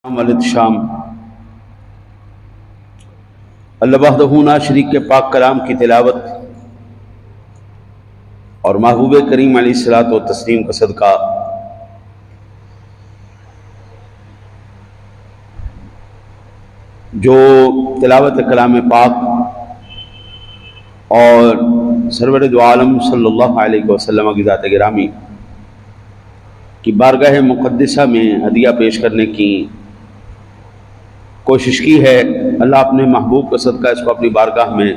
والد شام اللہ وحدہ لا شریک کے پاک کلام کی تلاوت اور محبوب کریم علیہ الصلوۃ والتسلیم کا صدقہ جو تلاوت کلام پاک اور سرور دو عالم صلی اللہ علیہ وسلم کی ذات گرامی کی بارگاہ مقدسہ میں ہدیہ پیش کرنے کی کوشش کی ہے، اللہ اپنے محبوب کا صدقہ اس کو اپنی بارگاہ میں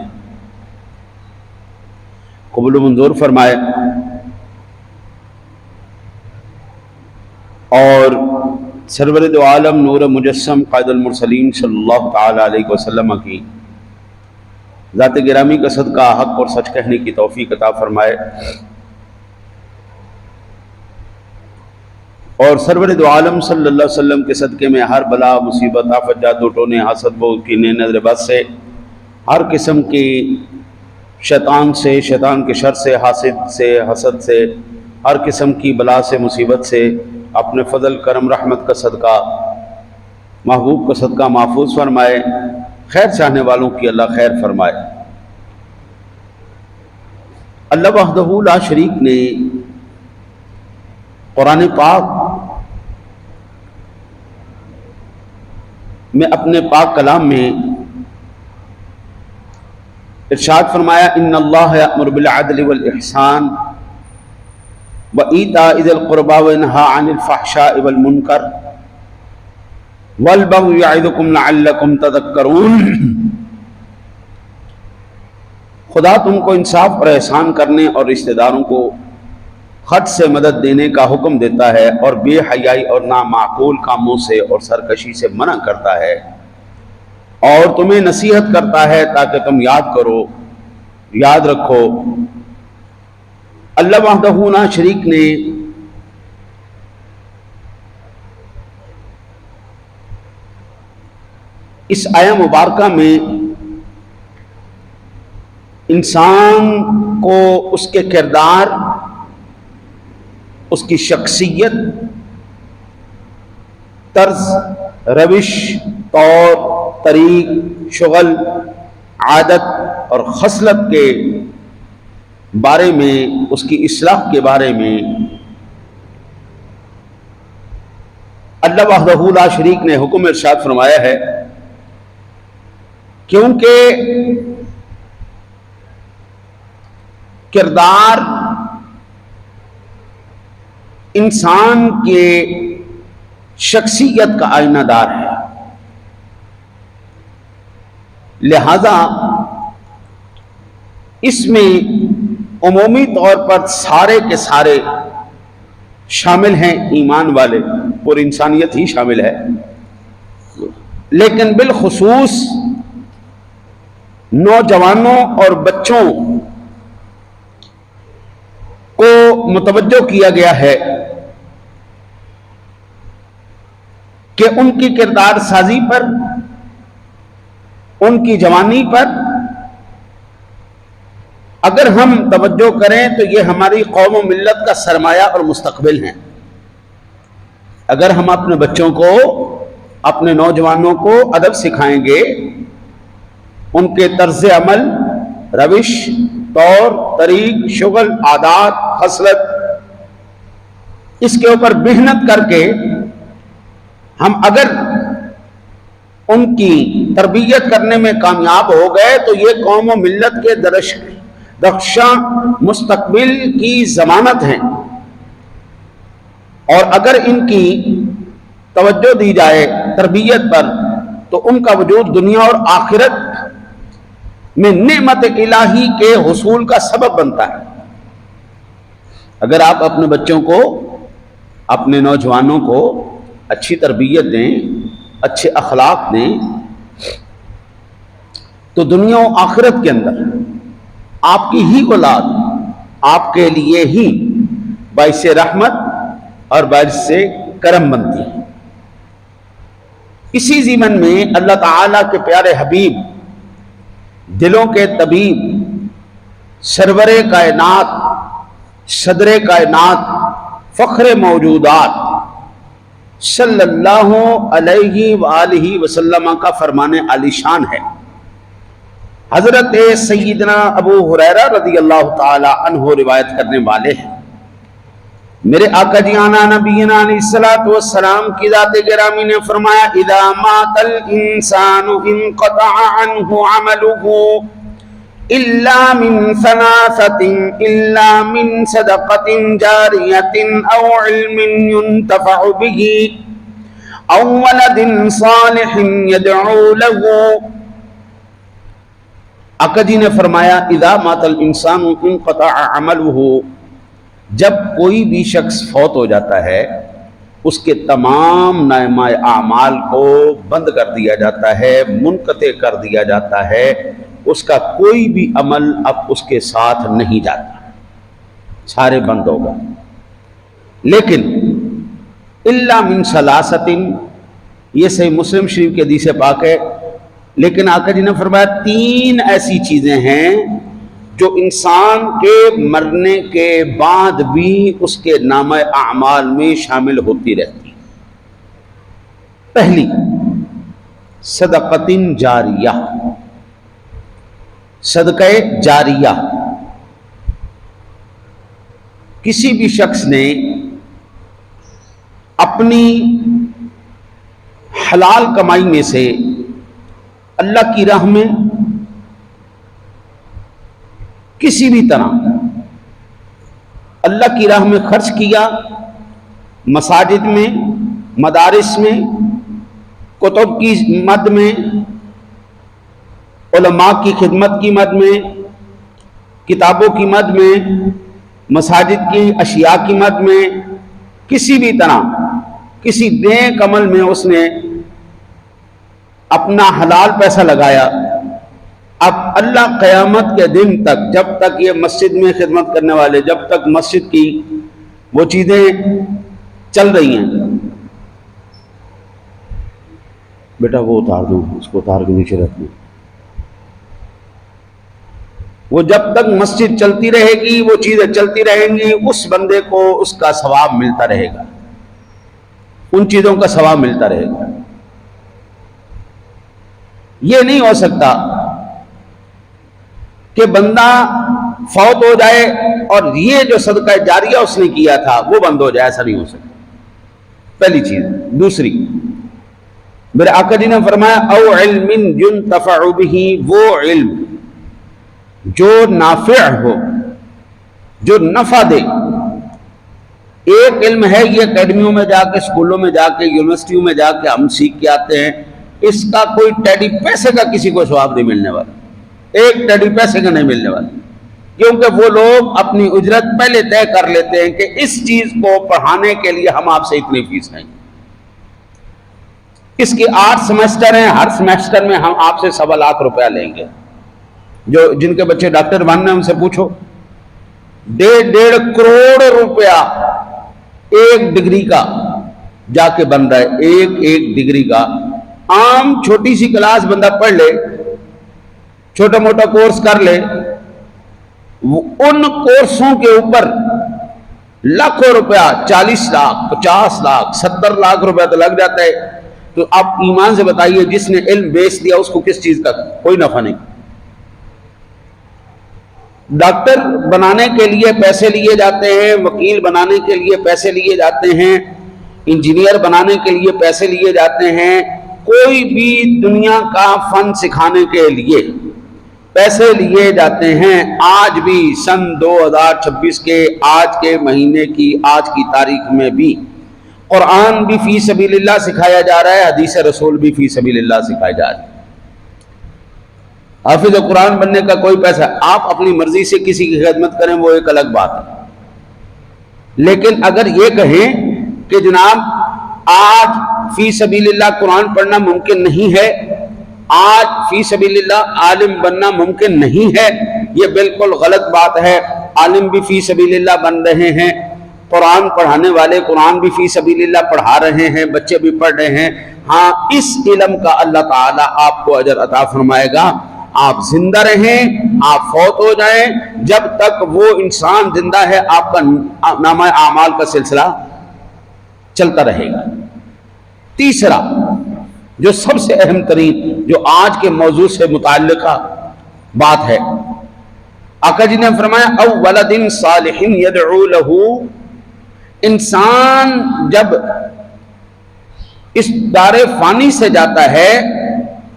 قبول و منظور فرمائے اور سرور دو عالم نور مجسم قائد المرسلین صلی اللہ تعالی علیہ وسلم کی ذات گرامی کا صدقہ حق اور سچ کہنے کی توفیق عطا فرمائے اور سرور دو عالم صلی اللہ علیہ وسلم کے صدقے میں ہر بلا مصیبت آفت جادو ٹونے حسد بغض کینے نظر بد سے ہر قسم کی شیطان کے شر سے حاسد سے حسد سے ہر قسم کی بلا سے مصیبت سے اپنے فضل کرم رحمت کا صدقہ محبوب کا صدقہ محفوظ فرمائے، خیر چاہنے والوں کی اللہ خیر فرمائے۔ اللہ وحدہ لا شریک نے قرآن پاک میں اپنے پاک کلام میں ارشاد فرمایا ان اللہ یأمر بالعدل والإحسان وإیتاء ذی القربى وینہی عن الفحشاء والمنکر والبغی یعظکم لعلکم تذکرون۔ خدا تم کو انصاف اور احسان کرنے اور رشتہ داروں کو خط سے مدد دینے کا حکم دیتا ہے اور بے حیائی اور نامعقول کاموں سے اور سرکشی سے منع کرتا ہے اور تمہیں نصیحت کرتا ہے تاکہ تم یاد رکھو۔ اللہ وحدہ لا شریک نے اس آیہ مبارکہ میں انسان کو اس کے کردار، اس کی شخصیت، طرز روش، طور طریق، شغل، عادت اور خصلت کے بارے میں، اس کی اصلاح کے بارے میں اللہ وحدہ لا شریک نے حکم ارشاد فرمایا ہے، کیونکہ کردار انسان کے شخصیت کا آئینہ دار ہے، لہذا اس میں عمومی طور پر سارے کے سارے شامل ہیں، ایمان والے اور انسانیت ہی شامل ہے، لیکن بالخصوص نوجوانوں اور بچوں کو متوجہ کیا گیا ہے کہ ان کی کردار سازی پر، ان کی جوانی پر اگر ہم توجہ کریں تو یہ ہماری قوم و ملت کا سرمایہ اور مستقبل ہیں۔ اگر ہم اپنے بچوں کو، اپنے نوجوانوں کو ادب سکھائیں گے، ان کے طرز عمل، روش، طور طریق، شغل، عادات، خصلت، اس کے اوپر محنت کر کے ہم اگر ان کی تربیت کرنے میں کامیاب ہو گئے تو یہ قوم و ملت کے درخشاں مستقبل کی ضمانت ہیں، اور اگر ان کی توجہ دی جائے تربیت پر تو ان کا وجود دنیا اور آخرت میں نعمت الہی کے حصول کا سبب بنتا ہے۔ اگر آپ اپنے بچوں کو، اپنے نوجوانوں کو اچھی تربیت دیں، اچھے اخلاق دیں، تو دنیا و آخرت کے اندر آپ کی ہی اولاد آپ کے لیے ہی باعث رحمت اور باعث کرم بنتی ہے۔ اسی ضمن میں اللہ تعالیٰ کے پیارے حبیب، دلوں کے طبیب، سرور کائنات، صدر کائنات، فخر موجودات صلی اللہ علیہ وآلہ وسلم کا فرمان عالی شان ہے۔ حضرت سیدنا ابو ہریرہ رضی اللہ تعالی عنہ روایت کرنے والے ہیں، میرے آقا جی آنا نبینا علیہ الصلوۃ والسلام کی ذات گرامی نے فرمایا اذا مات الانسان انقطع عنہ عملہ الا من ثلاثۃ الا من صدقۃ جاریۃ او علم ينتفع به او ولد صالح يدعو له۔ آقا جی نے فرمایا اذا مات الانسان انقطع عملہ، جب کوئی بھی شخص فوت ہو جاتا ہے اس کے تمام نامہ اعمال کو بند کر دیا جاتا ہے، منقطع کر دیا جاتا ہے، اس کا کوئی بھی عمل اب اس کے ساتھ نہیں جاتا، سارے بند ہو گئے۔ لیکن الا من ثلاثۃ، یہ صحیح مسلم شریف کی حدیث پاک ہے، لیکن آقا جی نے فرمایا تین ایسی چیزیں ہیں جو انسان کے مرنے کے بعد بھی اس کے نامہ اعمال میں شامل ہوتی رہتی۔ پہلی، صدقۃ جاریہ، صدقہ جاریہ۔ کسی بھی شخص نے اپنی حلال کمائی میں سے اللہ کی راہ میں کسی بھی طرح اللہ کی راہ میں خرچ کیا، مساجد میں، مدارس میں، کتب کی مد میں، علماء کی خدمت کی مد میں، کتابوں کی مد میں، مساجد کی اشیاء کی مد میں، کسی بھی طرح کسی نیک عمل میں اس نے اپنا حلال پیسہ لگایا، اب اللہ قیامت کے دن تک، جب تک یہ مسجد میں خدمت کرنے والے، جب تک مسجد کی وہ چیزیں چل رہی ہیں، بیٹا وہ اتار دوں، اس کو اتار کے نیچے رکھ دوں، وہ جب تک مسجد چلتی رہے گی، وہ چیزیں چلتی رہیں گی، اس بندے کو اس کا ثواب ملتا رہے گا، ان چیزوں کا ثواب ملتا رہے گا۔ یہ نہیں ہو سکتا کہ بندہ فوت ہو جائے اور یہ جو صدقہ جاریہ اس نے کیا تھا وہ بند ہو جائے، ایسا نہیں ہو سکتا، پہلی چیز۔ دوسری، میرے آقا جی نے فرمایا او علم ينتفع به، وہ علم جو نافع ہو، جو نفع دے۔ ایک علم ہے یہ اکیڈمیوں میں جا کے، اسکولوں میں جا کے، یونیورسٹیوں میں جا کے ہم سیکھ کے آتے ہیں، اس کا کوئی ٹیڈی پیسے کا کسی کو ثواب نہیں ملنے والا، ایک ٹیڈی پیسے کا نہیں ملنے والا، کیونکہ وہ لوگ اپنی اجرت پہلے طے کر لیتے ہیں کہ اس چیز کو پڑھانے کے لیے ہم آپ سے اتنی فیس لیں گے، اس کی 8 سیمسٹر ہیں، ہر سیمسٹر میں ہم آپ سے 1.25 لاکھ روپیہ لیں گے۔ جو جن کے بچے ڈاکٹر بننا ہے ان سے پوچھو، 1.5 کروڑ روپیہ ایک ڈگری کا جا کے بن رہا ہے، ایک ڈگری کا۔ عام چھوٹی سی کلاس بندہ پڑھ لے، چھوٹا موٹا کورس کر لے، ان کورسوں کے اوپر لاکھوں روپیہ، 40 لاکھ 50 لاکھ 70 لاکھ روپیہ تو لگ جاتا ہے۔ تو آپ ایمان سے بتائیے جس نے علم بیچ دیا اس کو کس چیز کا کوئی نفع نہیں۔ ڈاکٹر بنانے کے لیے پیسے لیے جاتے ہیں، وکیل بنانے کے لیے پیسے لیے جاتے ہیں، انجینئر بنانے کے لیے پیسے لیے جاتے ہیں، کوئی بھی دنیا کا فن سکھانے کے لیے پیسے لیے جاتے ہیں۔ آج بھی سن 2026 کے آج کے مہینے کی آج کی تاریخ میں بھی قرآن بھی فی سبیل اللہ سکھایا جا رہا ہے، حدیث رسول بھی فی سبیل اللہ سکھایا جا رہا ہے۔ حافظ قرآن بننے کا کوئی پیسہ، آپ اپنی مرضی سے کسی کی خدمت کریں وہ ایک الگ بات ہے، لیکن اگر یہ کہیں کہ جناب آج فی سبیل اللہ قرآن پڑھنا ممکن نہیں ہے، آج فی سبیل اللہ عالم بننا ممکن نہیں ہے، یہ بالکل غلط بات ہے۔ عالم بھی فی سبیل اللہ بن رہے ہیں، قرآن پڑھانے والے قرآن بھی فی سبیل اللہ پڑھا رہے ہیں، بچے بھی پڑھ رہے ہیں۔ ہاں، اس علم کا اللہ تعالیٰ آپ کو اجر عطا فرمائے گا۔ آپ زندہ رہیں، آپ فوت ہو جائیں، جب تک وہ انسان زندہ ہے آپ کا نامہ اعمال کا سلسلہ چلتا رہے گا۔ تیسرا جو سب سے اہم ترین، جو آج کے موضوع سے متعلقہ بات ہے، آقا جی نے فرمایا او ولد صالح یدعو لہ، انسان جب اس دار فانی سے جاتا ہے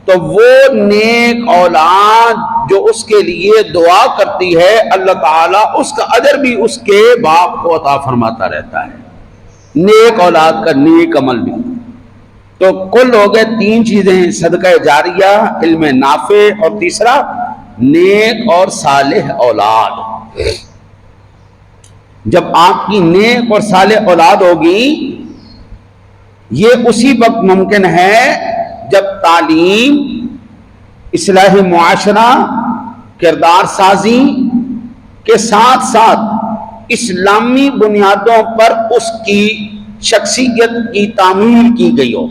تو وہ نیک اولاد جو اس کے لیے دعا کرتی ہے، اللہ تعالیٰ اس کا اجر بھی اس کے باپ کو عطا فرماتا رہتا ہے، نیک اولاد کا نیک عمل بھی۔ تو کل ہو گئے تین چیزیں، صدقہ جاریہ، علم نافع، اور تیسرا نیک اور صالح اولاد۔ جب آپ کی نیک اور صالح اولاد ہوگی، یہ اسی وقت ممکن ہے جب تعلیم، اصلاح معاشرہ، کردار سازی کے ساتھ ساتھ اسلامی بنیادوں پر اس کی شخصیت کی تعمیر کی گئی ہو۔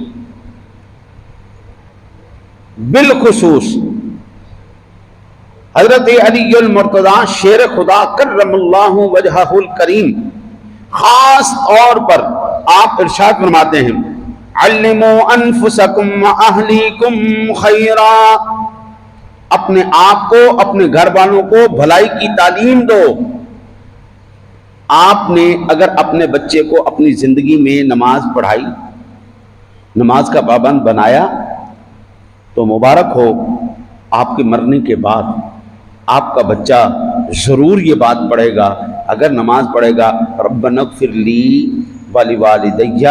بالخصوص حضرت علی المرتضیٰ شیر خدا کرم اللہ وجہہ الکریم خاص طور پر آپ ارشاد فرماتے ہیں علموا انفسکم واہلیکم خیرا، اپنے آپ کو، اپنے گھر والوں کو بھلائی کی تعلیم دو۔ آپ نے اگر اپنے بچے کو اپنی زندگی میں نماز پڑھائی، نماز کا پابند بنایا، تو مبارک ہو، آپ کے مرنے کے بعد آپ کا بچہ ضرور یہ بات پڑھے گا، اگر نماز پڑھے گا ربنا اغفر لی ولوالدی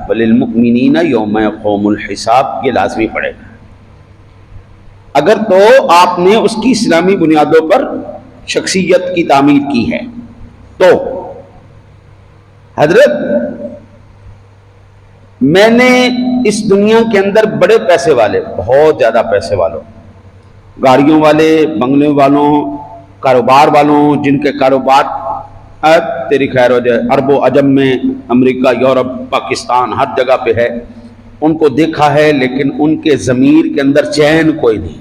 وللمؤمنین یوم یقوم الحساب، یہ لازمی پڑھے گا۔ اگر تو آپ نے اس کی اسلامی بنیادوں پر شخصیت کی تعمیر کی ہے۔ تو حضرت میں نے اس دنیا کے اندر بڑے پیسے والے، بہت زیادہ پیسے والوں، گاڑیوں والے، بنگلے والوں، کاروبار والوں، جن کے کاروبار تیری خیر ہو جائے عرب و عجم میں، امریکہ، یورپ، پاکستان، ہر جگہ پہ ہے، ان کو دیکھا ہے، لیکن ان کے ضمیر کے اندر چین کوئی نہیں۔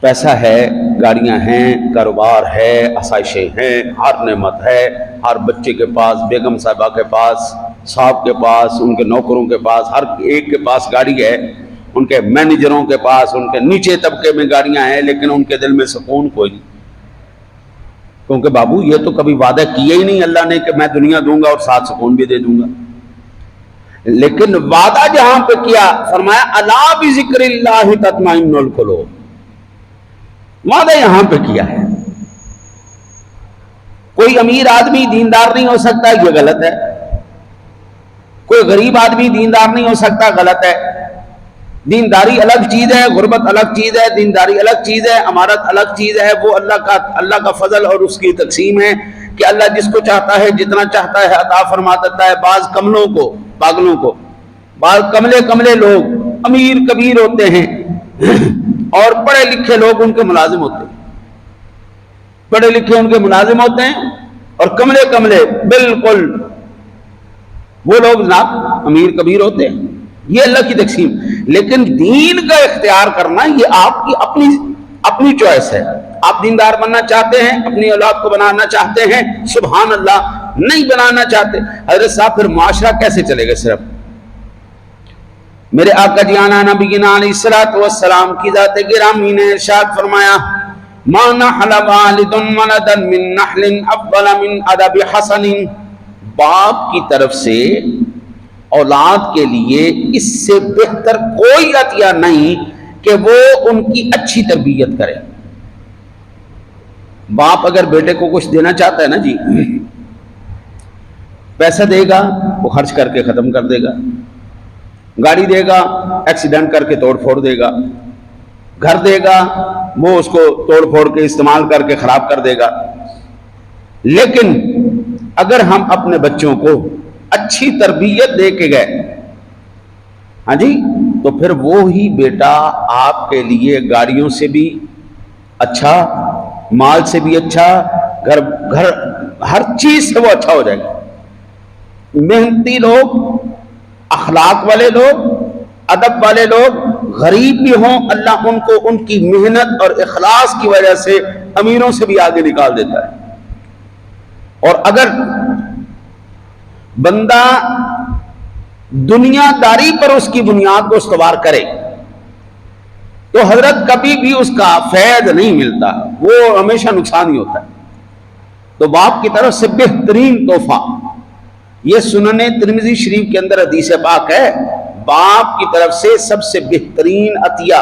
پیسہ ہے، گاڑیاں ہیں، کاروبار ہے، آسائشیں ہیں، ہر نعمت ہے، ہر بچے کے پاس، بیگم صاحبہ کے پاس، صاحب کے پاس، ان کے نوکروں کے پاس، ہر ایک کے پاس گاڑی ہے، ان کے مینیجروں کے پاس، ان کے نیچے طبقے میں گاڑیاں ہیں، لیکن ان کے دل میں سکون کوئی نہیں، کیونکہ بابو یہ تو کبھی وعدہ کیا ہی نہیں اللہ نے کہ میں دنیا دوں گا اور ساتھ سکون بھی دے دوں گا۔ لیکن وعدہ جہاں پہ کیا، فرمایا الا بذکر اللہ تطمئن القلوب، وعدہ یہاں پہ کیا ہے۔ کوئی امیر آدمی دیندار نہیں ہو سکتا، یہ غلط ہے۔ کوئی غریب آدمی دیندار نہیں ہو سکتا، غلط ہے۔ دینداری الگ چیز ہے، غربت الگ چیز ہے، دینداری الگ چیز ہے، امارت الگ چیز ہے۔ وہ اللہ کا فضل اور اس کی تقسیم ہے کہ اللہ جس کو چاہتا ہے جتنا چاہتا ہے عطا فرما دیتا ہے۔ بعض کملوں کو، پاگلوں کو، بعض کملے لوگ امیر کبیر ہوتے ہیں اور پڑھے لکھے لوگ ان کے ملازم ہوتے ہیں، پڑھے لکھے ان کے ملازم ہوتے ہیں، اور کملے بالکل وہ لوگ جناب امیر کبیر ہوتے ہیں۔ یہ اللہ کی تقسیم۔ لیکن دین کا اختیار کرنا یہ آپ کی اپنی چوائس ہے۔ آپ دیندار بننا چاہتے ہیں، اپنی اولاد کو بنانا چاہتے ہیں، سبحان اللہ، نہیں بنانا چاہتے، حضرت صاحب پھر معاشرہ کیسے چلے گا؟ صرف میرے آقا جی آنا نبینا علیہ الصلوۃ والسلام کی ذات گرامی نے ارشاد فرمایا ما نحل والد ولدا من نحل افضل من ادب حسن، باپ کی طرف سے اولاد کے لیے اس سے بہتر کوئی عطیہ نہیں کہ وہ ان کی اچھی تربیت کرے۔ باپ اگر بیٹے کو کچھ دینا چاہتا ہے نا جی، پیسہ دے گا وہ خرچ کر کے ختم کر دے گا، گاڑی دے گا ایکسیڈنٹ کر کے توڑ پھوڑ دے گا، گھر دے گا وہ اس کو توڑ پھوڑ کے استعمال کر کے خراب کر دے گا۔ لیکن اگر ہم اپنے بچوں کو اچھی تربیت دے کے گئے، ہاں جی، تو پھر وہی بیٹا آپ کے لیے گاڑیوں سے بھی اچھا، مال سے بھی اچھا، گھر ہر چیز سے وہ اچھا ہو جائے گا۔ محنتی لوگ، اخلاق والے لوگ، ادب والے لوگ، غریب بھی ہوں، اللہ ان کو ان کی محنت اور اخلاص کی وجہ سے امیروں سے بھی آگے نکال دیتا ہے۔ اور اگر بندہ دنیا داری پر اس کی بنیاد کو استوار کرے تو حضرت کبھی بھی اس کا فیض نہیں ملتا، وہ ہمیشہ نقصان ہی ہوتا ہے۔ تو باپ کی طرف سے بہترین تحفہ، یہ سنن ترمذی شریف کے اندر حدیث پاک ہے، باپ کی طرف سے سب سے بہترین عطیہ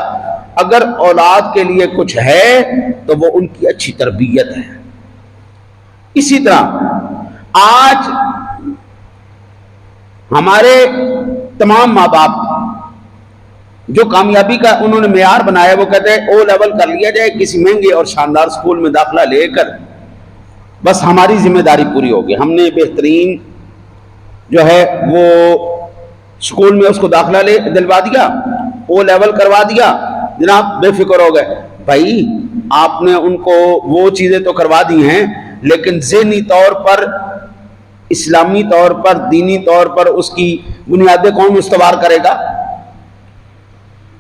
اگر اولاد کے لیے کچھ ہے تو وہ ان کی اچھی تربیت ہے۔ اسی طرح آج ہمارے تمام ماں باپ جو کامیابی کا انہوں نے معیار بنایا، وہ کہتے ہیں او لیول کر لیا جائے کسی مہنگے اور شاندار اسکول میں داخلہ لے کر، بس ہماری ذمہ داری پوری ہوگی، ہم نے بہترین جو ہے وہ اسکول میں اس کو داخلہ دلوا دیا، او لیول کروا دیا، جناب بے فکر ہو گئے۔ بھائی آپ نے ان کو وہ چیزیں تو کروا دی ہیں، لیکن ذہنی طور پر، اسلامی طور پر، دینی طور پر اس کی بنیادیں کون استوار کرے گا؟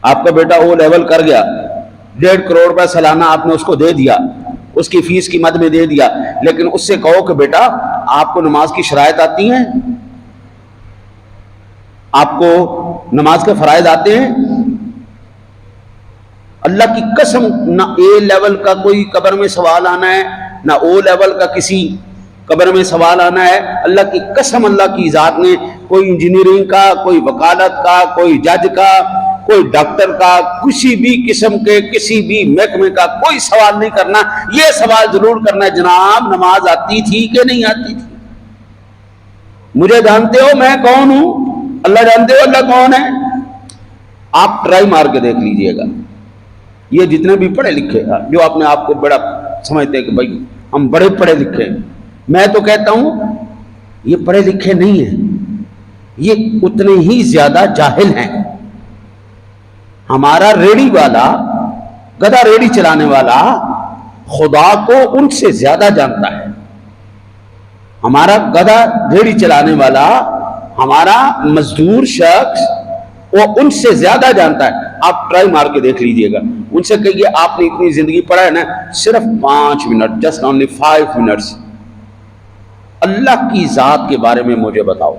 آپ کا بیٹا او لیول کر گیا، 1.5 کروڑ روپے سالانہ آپ نے اس کو دے دیا، اس کی فیس کی مد میں دے دیا، لیکن اس سے کہو کہ بیٹا آپ کو نماز کی شرائط آتی ہیں، آپ کو نماز کے فرائض آتے ہیں؟ اللہ کی قسم نہ اے لیول کا کوئی قبر میں سوال آنا ہے، نہ او لیول کا کسی قبر میں سوال آنا ہے۔ اللہ کی قسم، اللہ کی ذات نے کوئی انجینئرنگ کا، کوئی وکالت کا، کوئی جج کا، کوئی ڈاکٹر کا، کسی بھی قسم کے کسی بھی محکمے کا کوئی سوال نہیں کرنا۔ یہ سوال ضرور کرنا ہے جناب نماز آتی تھی کہ نہیں آتی تھی؟ مجھے جانتے ہو میں کون ہوں، اللہ جانتے ہو اللہ کون ہے؟ آپ ٹرائی مار کے دیکھ لیجئے گا، یہ جتنے بھی پڑھے لکھے جو اپنے آپ کو بڑا سمجھتے ہیں کہ بھائی ہم بڑے پڑھے لکھے ہیں، میں تو کہتا ہوں یہ پڑھے لکھے نہیں ہیں، یہ اتنے ہی زیادہ جاہل ہیں۔ ہمارا ریڑی والا، گدھا ریڑی چلانے والا خدا کو ان سے زیادہ جانتا ہے، ہمارا گدھا ریڑی چلانے والا، ہمارا مزدور شخص وہ ان سے زیادہ جانتا ہے۔ آپ ٹرائی مار کے دیکھ لیجئے گا، ان سے کہیے آپ نے اتنی زندگی پڑھا ہے نا، صرف 5 منٹ، جسٹ اونلی 5 منٹس اللہ کی ذات کے بارے میں مجھے بتاؤ،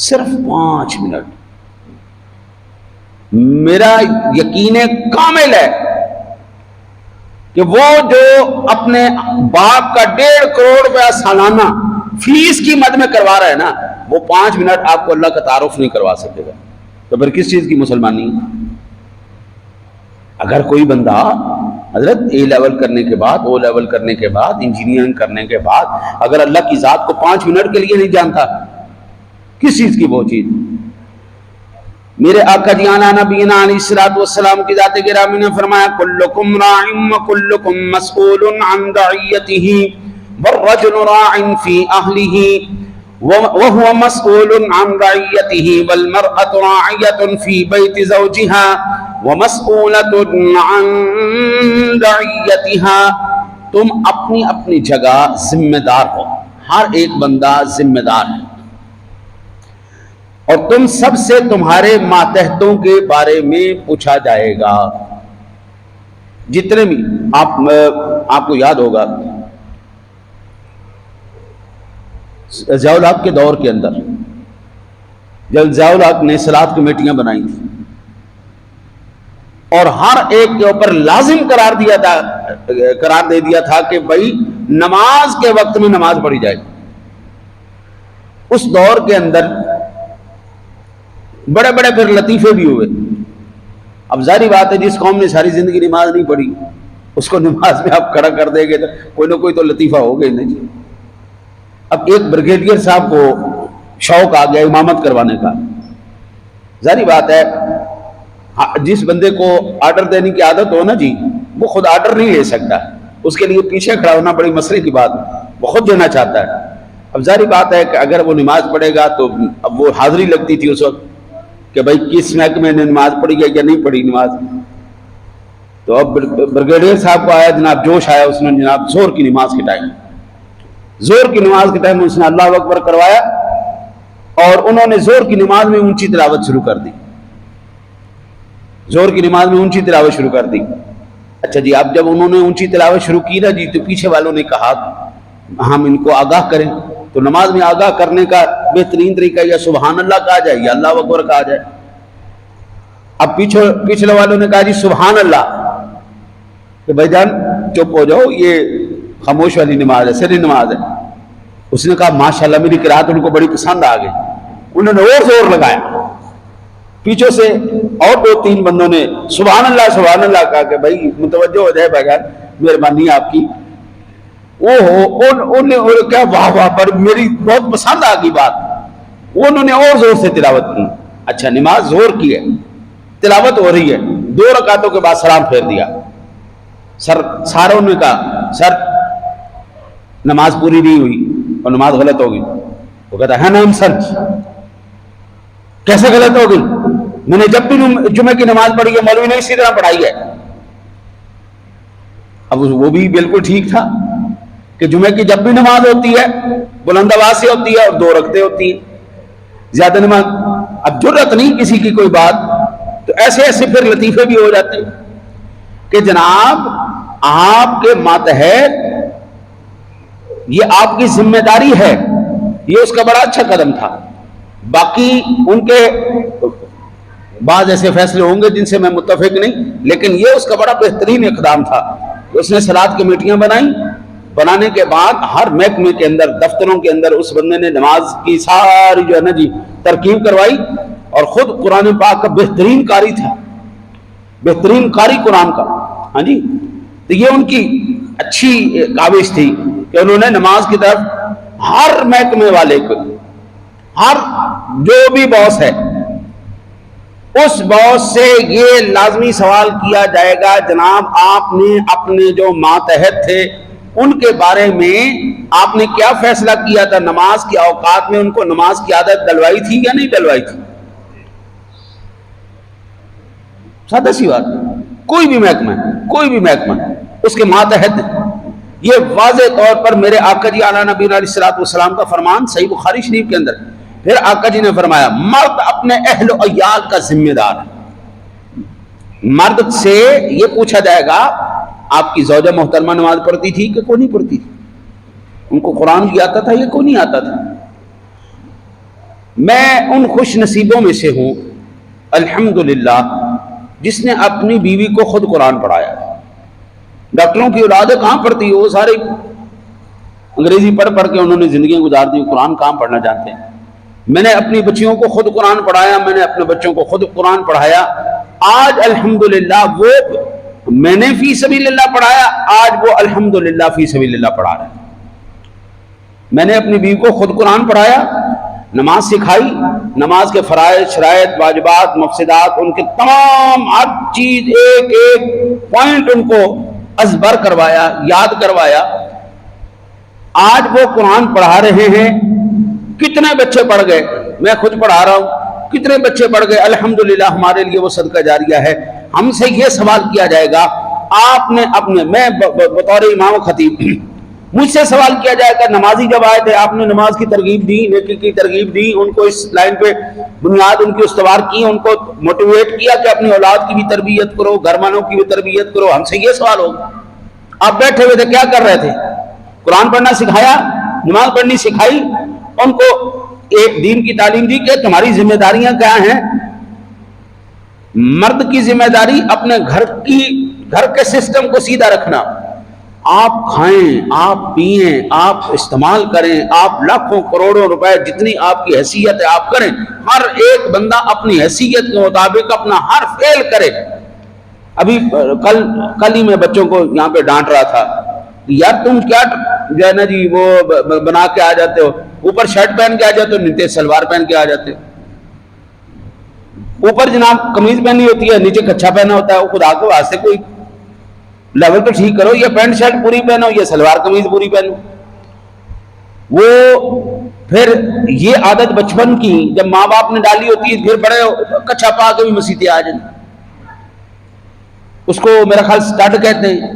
صرف 5 منٹ۔ میرا یقین کامل ہے کہ وہ جو اپنے باپ کا 1.5 کروڑ روپیہ سالانہ فیس کی مد میں کروا رہا ہے نا، وہ 5 منٹ آپ کو اللہ کا تعارف نہیں کروا سکے گا، تو پھر کس چیز کی مسلمانی ہے؟ اگر کوئی بندہ حضرت اے لیول کرنے کے بعد، او لیول کرنے کے بعد، انجینئرنگ کرنے کے بعد اگر اللہ کی ذات کو 5 منٹ کے لیے نہیں جانتا، کس چیز کی وہ چیز؟ میرے آقا جی آنا نبینا علیہ الصلوۃ والسلام کی ذات گرامی نے فرمایا کلکم راع وکلکم مسئول عن رعیتہ والرجل راع فی اہلہ وهو مسئول عن رعیتہ والمرأة راعیة فی بیت زوجها ومسئولة عن رعیتها۔ تم اپنی اپنی جگہ ذمہ دار ہو، ہر ایک بندہ ذمہ دار ہے، اور تم سب سے تمہارے ماتحتوں کے بارے میں پوچھا جائے گا۔ جتنے بھی آپ کو یاد ہوگا ضیاء الحق کے دور کے اندر جب ضیاء الحق نے صلاۃ کمیٹیاں بنائی تھیں اور ہر ایک کے اوپر لازم قرار دے دیا تھا کہ بھائی نماز کے وقت میں نماز پڑھی جائے، اس دور کے اندر بڑے بڑے پھر لطیفے بھی ہوئے۔ اب ظاہری بات ہے جس قوم نے ساری زندگی نماز نہیں پڑھی اس کو نماز میں آپ کھڑا کر دیں گے تو کوئی نہ کوئی تو لطیفہ ہو گئی نہیں۔ اب ایک بریگیڈیئر صاحب کو شوق آ گیا امامت کروانے کا، ظاہری بات ہے جس بندے کو آرڈر دینے کی عادت ہو نا جی، وہ خود آرڈر نہیں لے سکتا، اس کے لیے پیچھے کھڑا ہونا بڑی مسئلے کی بات، وہ خود دینا چاہتا ہے۔ اب ظاہری بات ہے کہ اگر وہ نماز پڑھے گا تو اب وہ حاضری لگتی تھی اس وقت کہ بھائی کس محکمے نے نماز پڑھی ہے یا نہیں پڑھی نماز، تو اب بریگیڈیئر صاحب کو آیا جناب جوش آیا، اس نے جناب زور کی نماز کے ٹائم اس نے اللہ اکبر کروایا اور انہوں نے زور کی نماز میں اونچی تلاوت شروع کر دی، زور کی نماز میں اونچی تلاوت شروع کر دی۔ اچھا جی، اب جب انہوں نے اونچی تلاوت شروع کی نا جی، تو پیچھے والوں نے کہا ہم ان کو آگاہ کریں، تو تو نماز میں آگاہ کرنے کا بہترین طریقہ یا سبحان اللہ کہا جائے یا اللہ اکبر کہا جائے. اب پچھلے والوں نے کہا جی سبحان اللہ، کہ بھائی جان چپ ہو جاؤ، یہ خاموش والی نماز ہے، سری نماز ہے. اس نے کہا ماشاءاللہ میری قرات ان کو بڑی پسند آ گئی. انہوں نے اور زور لگایا، پیچھے سے اور 2-3 بندوں نے سبحان اللہ کہا کہ بھائی متوجہ ہو جائے بھائی جان، مہربانی آپ کی. کیا واہ واہ، پر میری بہت پسند آ گئی بات. انہوں نے اور زور سے تلاوت کی. اچھا نماز زور کی ہے، تلاوت ہو رہی ہے، 2 رکعتوں کے بعد سلام پھیر دیا. ساروں نے کہا سر نماز پوری نہیں ہوئی اور نماز غلط ہو گئی. وہ کہتا ہے نام سر کیسے غلط ہو گئی؟ میں نے جب بھی جمعے کی نماز پڑھی ہے مولوی نے اسی طرح پڑھائی ہے. اب وہ بھی بالکل ٹھیک تھا کہ جمعے کی جب بھی نماز ہوتی ہے بلند آواز سے ہوتی ہے اور 2 رکعتیں ہوتی ہیں، زیادہ نماز. اب جرأت نہیں کسی کی کوئی بات، تو ایسے ایسے پھر لطیفے بھی ہو جاتے ہیں کہ جناب آپ کے ماتحت یہ آپ کی ذمہ داری ہے. یہ اس کا بڑا اچھا قدم تھا. باقی ان کے بعض ایسے فیصلے ہوں گے جن سے میں متفق نہیں، لیکن یہ اس کا بڑا بہترین اقدام تھا. اس نے صلاۃ کمیٹیاں بنائیں، بنانے کے بعد ہر محکمے کے اندر، دفتروں کے اندر اس بندے نے نماز کی ساری جو ہے نا جی ترکیب کروائی، اور خود قرآن پاک کا بہترین قاری تھا، بہترین قاری قرآن کا. ہاں جی، تو یہ ان کی اچھی کاوش تھی کہ انہوں نے نماز کی طرف ہر محکمے والے کو، ہر جو بھی باس ہے اس باس سے یہ لازمی سوال کیا جائے گا جناب آپ نے اپنے جو ماتحت تھے ان کے بارے میں آپ نے کیا فیصلہ کیا تھا؟ نماز کے اوقات میں ان کو نماز کی عادت ڈلوائی تھی یا نہیں ڈلوائی تھی؟ سادہ سی بات. کوئی بھی محکمہ اس کے ماتحت ہے. یہ واضح طور پر میرے آقا جی اعلیٰ نبی علیہ الصلوۃ والسلام کا فرمان صحیح بخاری شریف کے اندر. پھر آقا جی نے فرمایا مرد اپنے اہل و عیال کا ذمہ دار ہے. مرد سے یہ پوچھا جائے گا آپ کی زوجہ محترمہ نماز پڑھتی تھی کہ کوئی نہیں پڑھتی تھی؟ ان کو قرآن بھی آتا تھا یا کوئی نہیں آتا تھا؟ میں ان خوش نصیبوں میں سے ہوں الحمدللہ جس نے اپنی بیوی کو خود قرآن پڑھایا. ڈاکٹروں کی اولادیں کہاں پڑھتی؟ وہ سارے انگریزی پڑھ کے انہوں نے زندگیاں گزار دی، قرآن کہاں پڑھنا جانتے ہیں. میں نے اپنی بچیوں کو خود قرآن پڑھایا، میں نے اپنے بچوں کو خود قرآن پڑھایا. آج الحمدللہ وہ میں نے فی سبیل اللہ پڑھایا، آج وہ الحمدللہ فی سبیل اللہ پڑھا رہے ہیں. میں نے اپنی بیوی کو خود قرآن پڑھایا، نماز سکھائی، نماز کے فرائض، شرائط، واجبات، مفسدات، ان کے تمام ہر چیز ایک ایک پوائنٹ ان کو ازبر کروایا، یاد کروایا. آج وہ قرآن پڑھا رہے ہیں. کتنے بچے پڑھ گئے؟ میں خود پڑھا رہا ہوں. کتنے بچے پڑھ گئے؟ الحمدللہ ہمارے لیے وہ صدقہ جاریہ ہے. ہم سے یہ سوال کیا جائے گا آپ نے اپنے، میں بطور امام و خطیب مجھ سے سوال کیا جائے گا نمازی جب آئے تھے آپ نے نماز کی ترغیب دی، نیکی کی ترغیب دی، ان کو اس لائن پہ بنیاد ان کی استوار کی، ان کو موٹیویٹ کیا کہ اپنی اولاد کی بھی تربیت کرو، گھر والوں کی بھی تربیت کرو. ہم سے یہ سوال ہوگا. آپ بیٹھے ہوئے تھے کیا کر رہے تھے؟ قرآن پڑھنا سکھایا، نماز پڑھنی سکھائی، ان کو ایک دین کی تعلیم دی کہ تمہاری ذمہ داریاں کیا ہیں. مرد کی ذمہ داری اپنے گھر کے سسٹم کو سیدھا رکھنا. آپ کھائیں، آپ پئیں، آپ استعمال کریں، آپ لاکھوں کروڑوں روپے جتنی آپ کی حیثیت ہے آپ کریں. ہر ایک بندہ اپنی حیثیت کے مطابق اپنا ہر فعل کرے. ابھی کل ہی میں بچوں کو یہاں پہ ڈانٹ رہا تھا، یار تم کیا جو ہے نا جی وہ بنا کے آ جاتے ہو، اوپر شرٹ پہن کے آ جاتے ہو، نیچے سلوار پہن کے آ جاتے ہو. اوپر جناب قمیض پہنی ہوتی ہے، نیچے کچھا پہنا ہوتا ہے. وہ خدا کے واسطے کوئی لیول تو ٹھیک کرو، یہ پینٹ شرٹ پوری پہنو، یہ سلوار قمیض پوری پہنو. وہ پھر یہ عادت بچپن کی جب ماں باپ نے ڈالی ہوتی ہے، پھر بڑے کچھا پا کے بھی مسیطے آ جائیں. اس کو میرا خیال سٹڈ کہتے ہیں.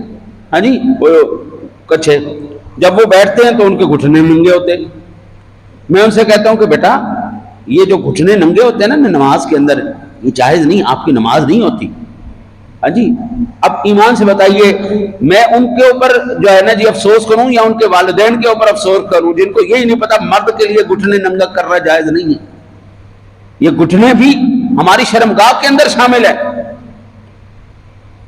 ہاں جی، وہ کچھے جب وہ بیٹھتے ہیں تو ان کے گھٹنے ننگے ہوتے ہیں. میں ان سے کہتا ہوں کہ بیٹا یہ جو گھٹنے ننگے ہوتے ہیں نا نماز کے اندر، یہ جائز نہیں، آپ کی نماز نہیں ہوتی. ہاں جی، اب ایمان سے بتائیے میں ان کے اوپر جو ہے نا جی افسوس کروں یا ان کے والدین کے اوپر افسوس کروں جن کو یہی نہیں پتا مرد کے لیے گھٹنے ننگا کرنا جائز نہیں ہے. یہ گھٹنے بھی ہماری شرمگاہ کے اندر شامل ہے.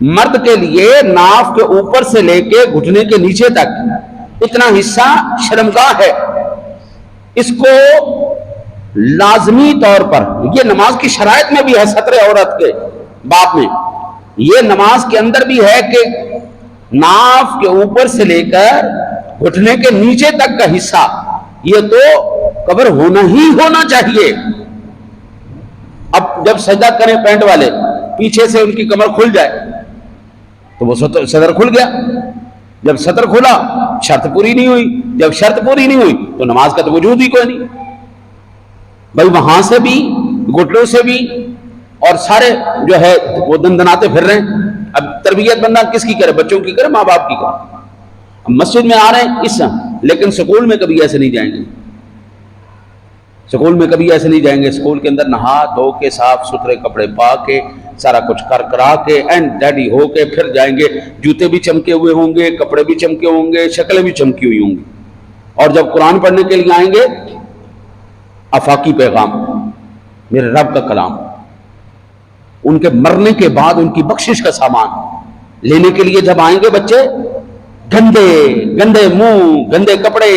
مرد کے لیے ناف کے اوپر سے لے کے گھٹنے کے نیچے تک اتنا حصہ شرمگاہ ہے. اس کو لازمی طور پر یہ نماز کی شرائط میں بھی ہے ستر عورت کے باب میں یہ نماز کے اندر بھی ہے کہ ناف کے اوپر سے لے کر گھٹنے کے نیچے تک کا حصہ یہ تو کور ہونا ہی ہونا چاہیے. اب جب سجدہ کریں پینٹ والے پیچھے سے ان کی کمر کھل جائے تو وہ صدر کھل گیا. جب صدر کھلا شرط پوری نہیں ہوئی. جب شرط پوری نہیں ہوئی تو نماز کا تو وجود ہی کوئی نہیں. بھائی وہاں سے بھی گھٹنوں سے بھی اور سارے جو ہے وہ دندناتے پھر رہے ہیں. اب تربیت بندہ کس کی کرے؟ بچوں کی کرے، ماں باپ کی کرے. اب مسجد میں آ رہے ہیں اس لیکن سکول میں کبھی ایسے نہیں جائیں گے. سکول میں کبھی ایسے نہیں جائیں گے. سکول کے اندر نہا دھو کے صاف ستھرے کپڑے پا کے سارا کچھ کر کرا کے اینڈ ڈیڈی ہو کے پھر جائیں گے. جوتے بھی چمکے ہوئے ہوں گے، کپڑے بھی چمکے ہوں گے، شکلیں بھی چمکی ہوئی ہوں گی. اور جب قرآن پڑھنے کے لیے آئیں گے آفاقی پیغام میرے رب کا کلام. ان کے مرنے کے بعد ان کی بخشش کا سامان لینے کے لیے جب آئیں گے بچے گندے گندے منہ گندے کپڑے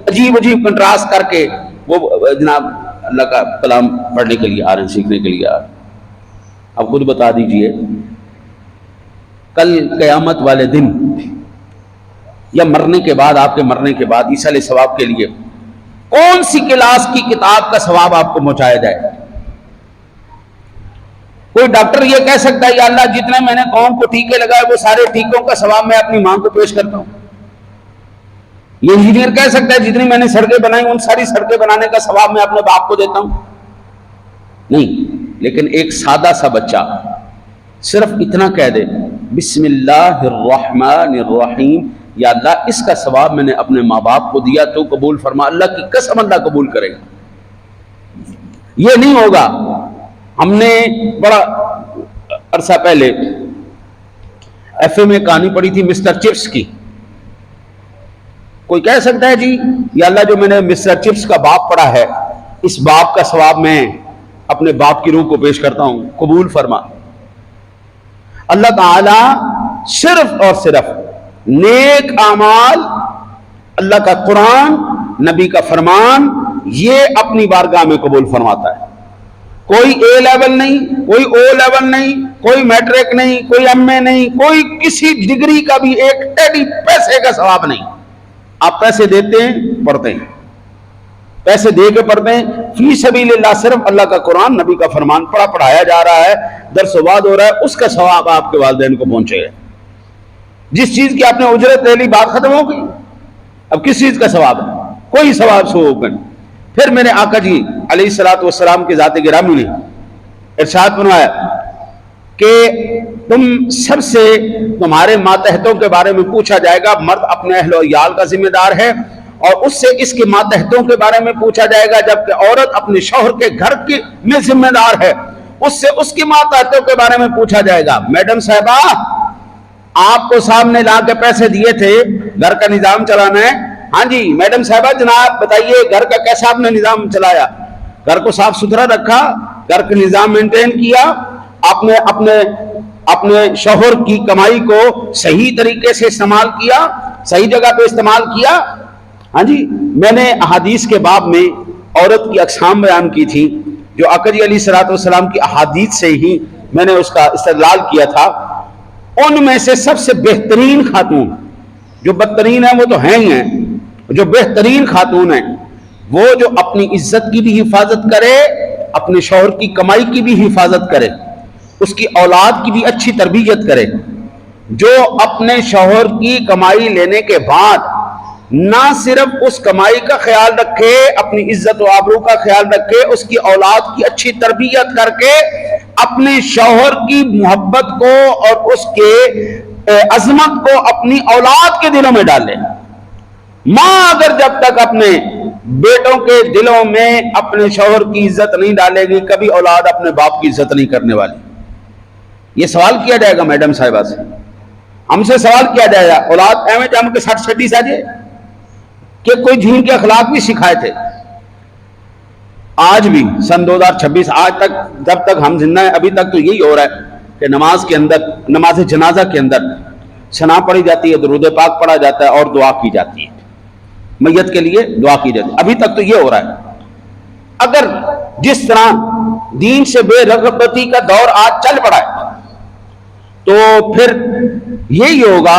عجیب عجیب کنٹراسٹ کر کے وہ جناب اللہ کا کلام پڑھنے کے لیے آ رہے ہیں، سیکھنے کے لیے آ رہے ہیں. اب خود بتا دیجئے کل قیامت والے دن یا مرنے کے بعد آپ کے مرنے کے بعد ایصال ثواب کے لیے کون سی کلاس کی کتاب کا ثواب آپ کو پہنچایا جائے؟ کوئی ڈاکٹر یہ کہہ سکتا ہے یا اللہ جتنے میں نے قوم کو ٹیکے لگائے وہ سارے ٹیکوں کا ثواب میں اپنی ماں کو پیش کرتا ہوں. یہ انجینئر کہہ سکتا ہے جتنی میں نے سڑکیں بنائی ان ساری سڑکیں بنانے کا ثواب میں اپنے باپ کو دیتا ہوں؟ نہیں. لیکن ایک سادہ سا بچہ صرف اتنا کہہ دے بسم اللہ الرحمن الرحیم یا اللہ اس کا ثواب میں نے اپنے ماں باپ کو دیا تو قبول فرما. اللہ کی قسم اللہ قبول کرے گا. یہ نہیں ہوگا. ہم نے بڑا عرصہ پہلے ایف اے میں کہانی پڑھی تھی مسٹر چپس کی. کوئی کہہ سکتا ہے جی یا اللہ جو میں نے مسٹر چپس کا باپ پڑھا ہے اس باپ کا ثواب میں اپنے باپ کی روح کو پیش کرتا ہوں قبول فرما. اللہ تعالی صرف اور صرف نیک اعمال، اللہ کا قرآن، نبی کا فرمان یہ اپنی بارگاہ میں قبول فرماتا ہے. کوئی اے لیول نہیں، کوئی او لیول نہیں، کوئی میٹرک نہیں، کوئی ایم اے نہیں، کوئی کسی ڈگری کا بھی ایک ٹیڈی پیسے کا ثواب نہیں. آپ پیسے دیتے ہیں پڑھتے ہیں، پیسے دے کے پڑھتے ہیں فی سبیل اللہ. صرف اللہ کا قرآن نبی کا فرمان پڑھایا جا رہا ہے، درس و بات ہو رہا ہے، اس کا ثواب آپ کے والدین کو پہنچے گا. جس چیز کی آپ نے اجرت لے لی بات ختم ہو گئی. اب کس چیز کا ثواب ہے؟ کوئی ثواب سو اوپن. پھر میرے آقا جی علیہ الصلوۃ والسلام کی ذات گرامی نے ارشاد فرمایا کہ تم سب سے تمہارے ماتحتوں کے بارے میں پوچھا جائے گا. مرد اپنے اہل و عیال کا ذمہ دار ہے اور اس سے اس کے ماتحتوں کے بارے میں پوچھا جائے گا، جبکہ عورت اپنے شوہر کے گھر میں ذمہ دار ہے، اس سے اس کی ماتحتوں کے بارے میں پوچھا جائے گا. میڈم صاحبہ آپ کو سامنے لا کے پیسے دیے تھے گھر کا نظام چلانا ہے. ہاں جی میڈم صاحبہ جناب بتائیے گھر کا کیسا آپ نے نظام چلایا؟ گھر کو صاف ستھرا رکھا، گھر کا نظام مینٹین کیا، آپ نے اپنے شوہر کی کمائی کو صحیح طریقے سے استعمال کیا، صحیح جگہ پہ استعمال کیا. ہاں جی میں نے احادیث کے باب میں عورت کی اقسام بیان کی تھی جو آقا جی علیہ الصلوۃ والسلام کی احادیث سے ہی میں نے اس کا استدلال کیا تھا. ان میں سے سب سے بہترین خاتون، جو بدترین ہیں وہ تو ہیں ہی ہیں، جو بہترین خاتون ہیں وہ جو اپنی عزت کی بھی حفاظت کرے، اپنے شوہر کی کمائی کی بھی حفاظت کرے، اس کی اولاد کی بھی اچھی تربیت کرے، جو اپنے شوہر کی کمائی لینے کے بعد نہ صرف اس کمائی کا خیال رکھے، اپنی عزت و آبرو کا خیال رکھے، اس کی اولاد کی اچھی تربیت کر کے اپنے شوہر کی محبت کو اور اس کے عظمت کو اپنی اولاد کے دلوں میں ڈالے. ماں اگر جب تک اپنے بیٹوں کے دلوں میں اپنے شوہر کی عزت نہیں ڈالے گی کبھی اولاد اپنے باپ کی عزت نہیں کرنے والی. یہ سوال کیا جائے گا میڈم صاحبہ سے ہم سے سوال کیا جائے گا اولاد ایویں جم کے 60 ساجے کہ کوئی دین کے اخلاق بھی سکھائے تھے؟ آج بھی سن 2026 آج تک جب تک ہم زندہ ہیں ابھی تک تو یہی ہو رہا ہے کہ نماز کے اندر، نماز جنازہ کے اندر ثنا پڑھی جاتی ہے، درود پاک پڑھا جاتا ہے اور دعا کی جاتی ہے، میت کے لیے دعا کی جاتی ہے. ابھی تک تو یہ ہو رہا ہے. اگر جس طرح دین سے بے رغبتی کا دور آج چل پڑا ہے تو پھر یہی ہوگا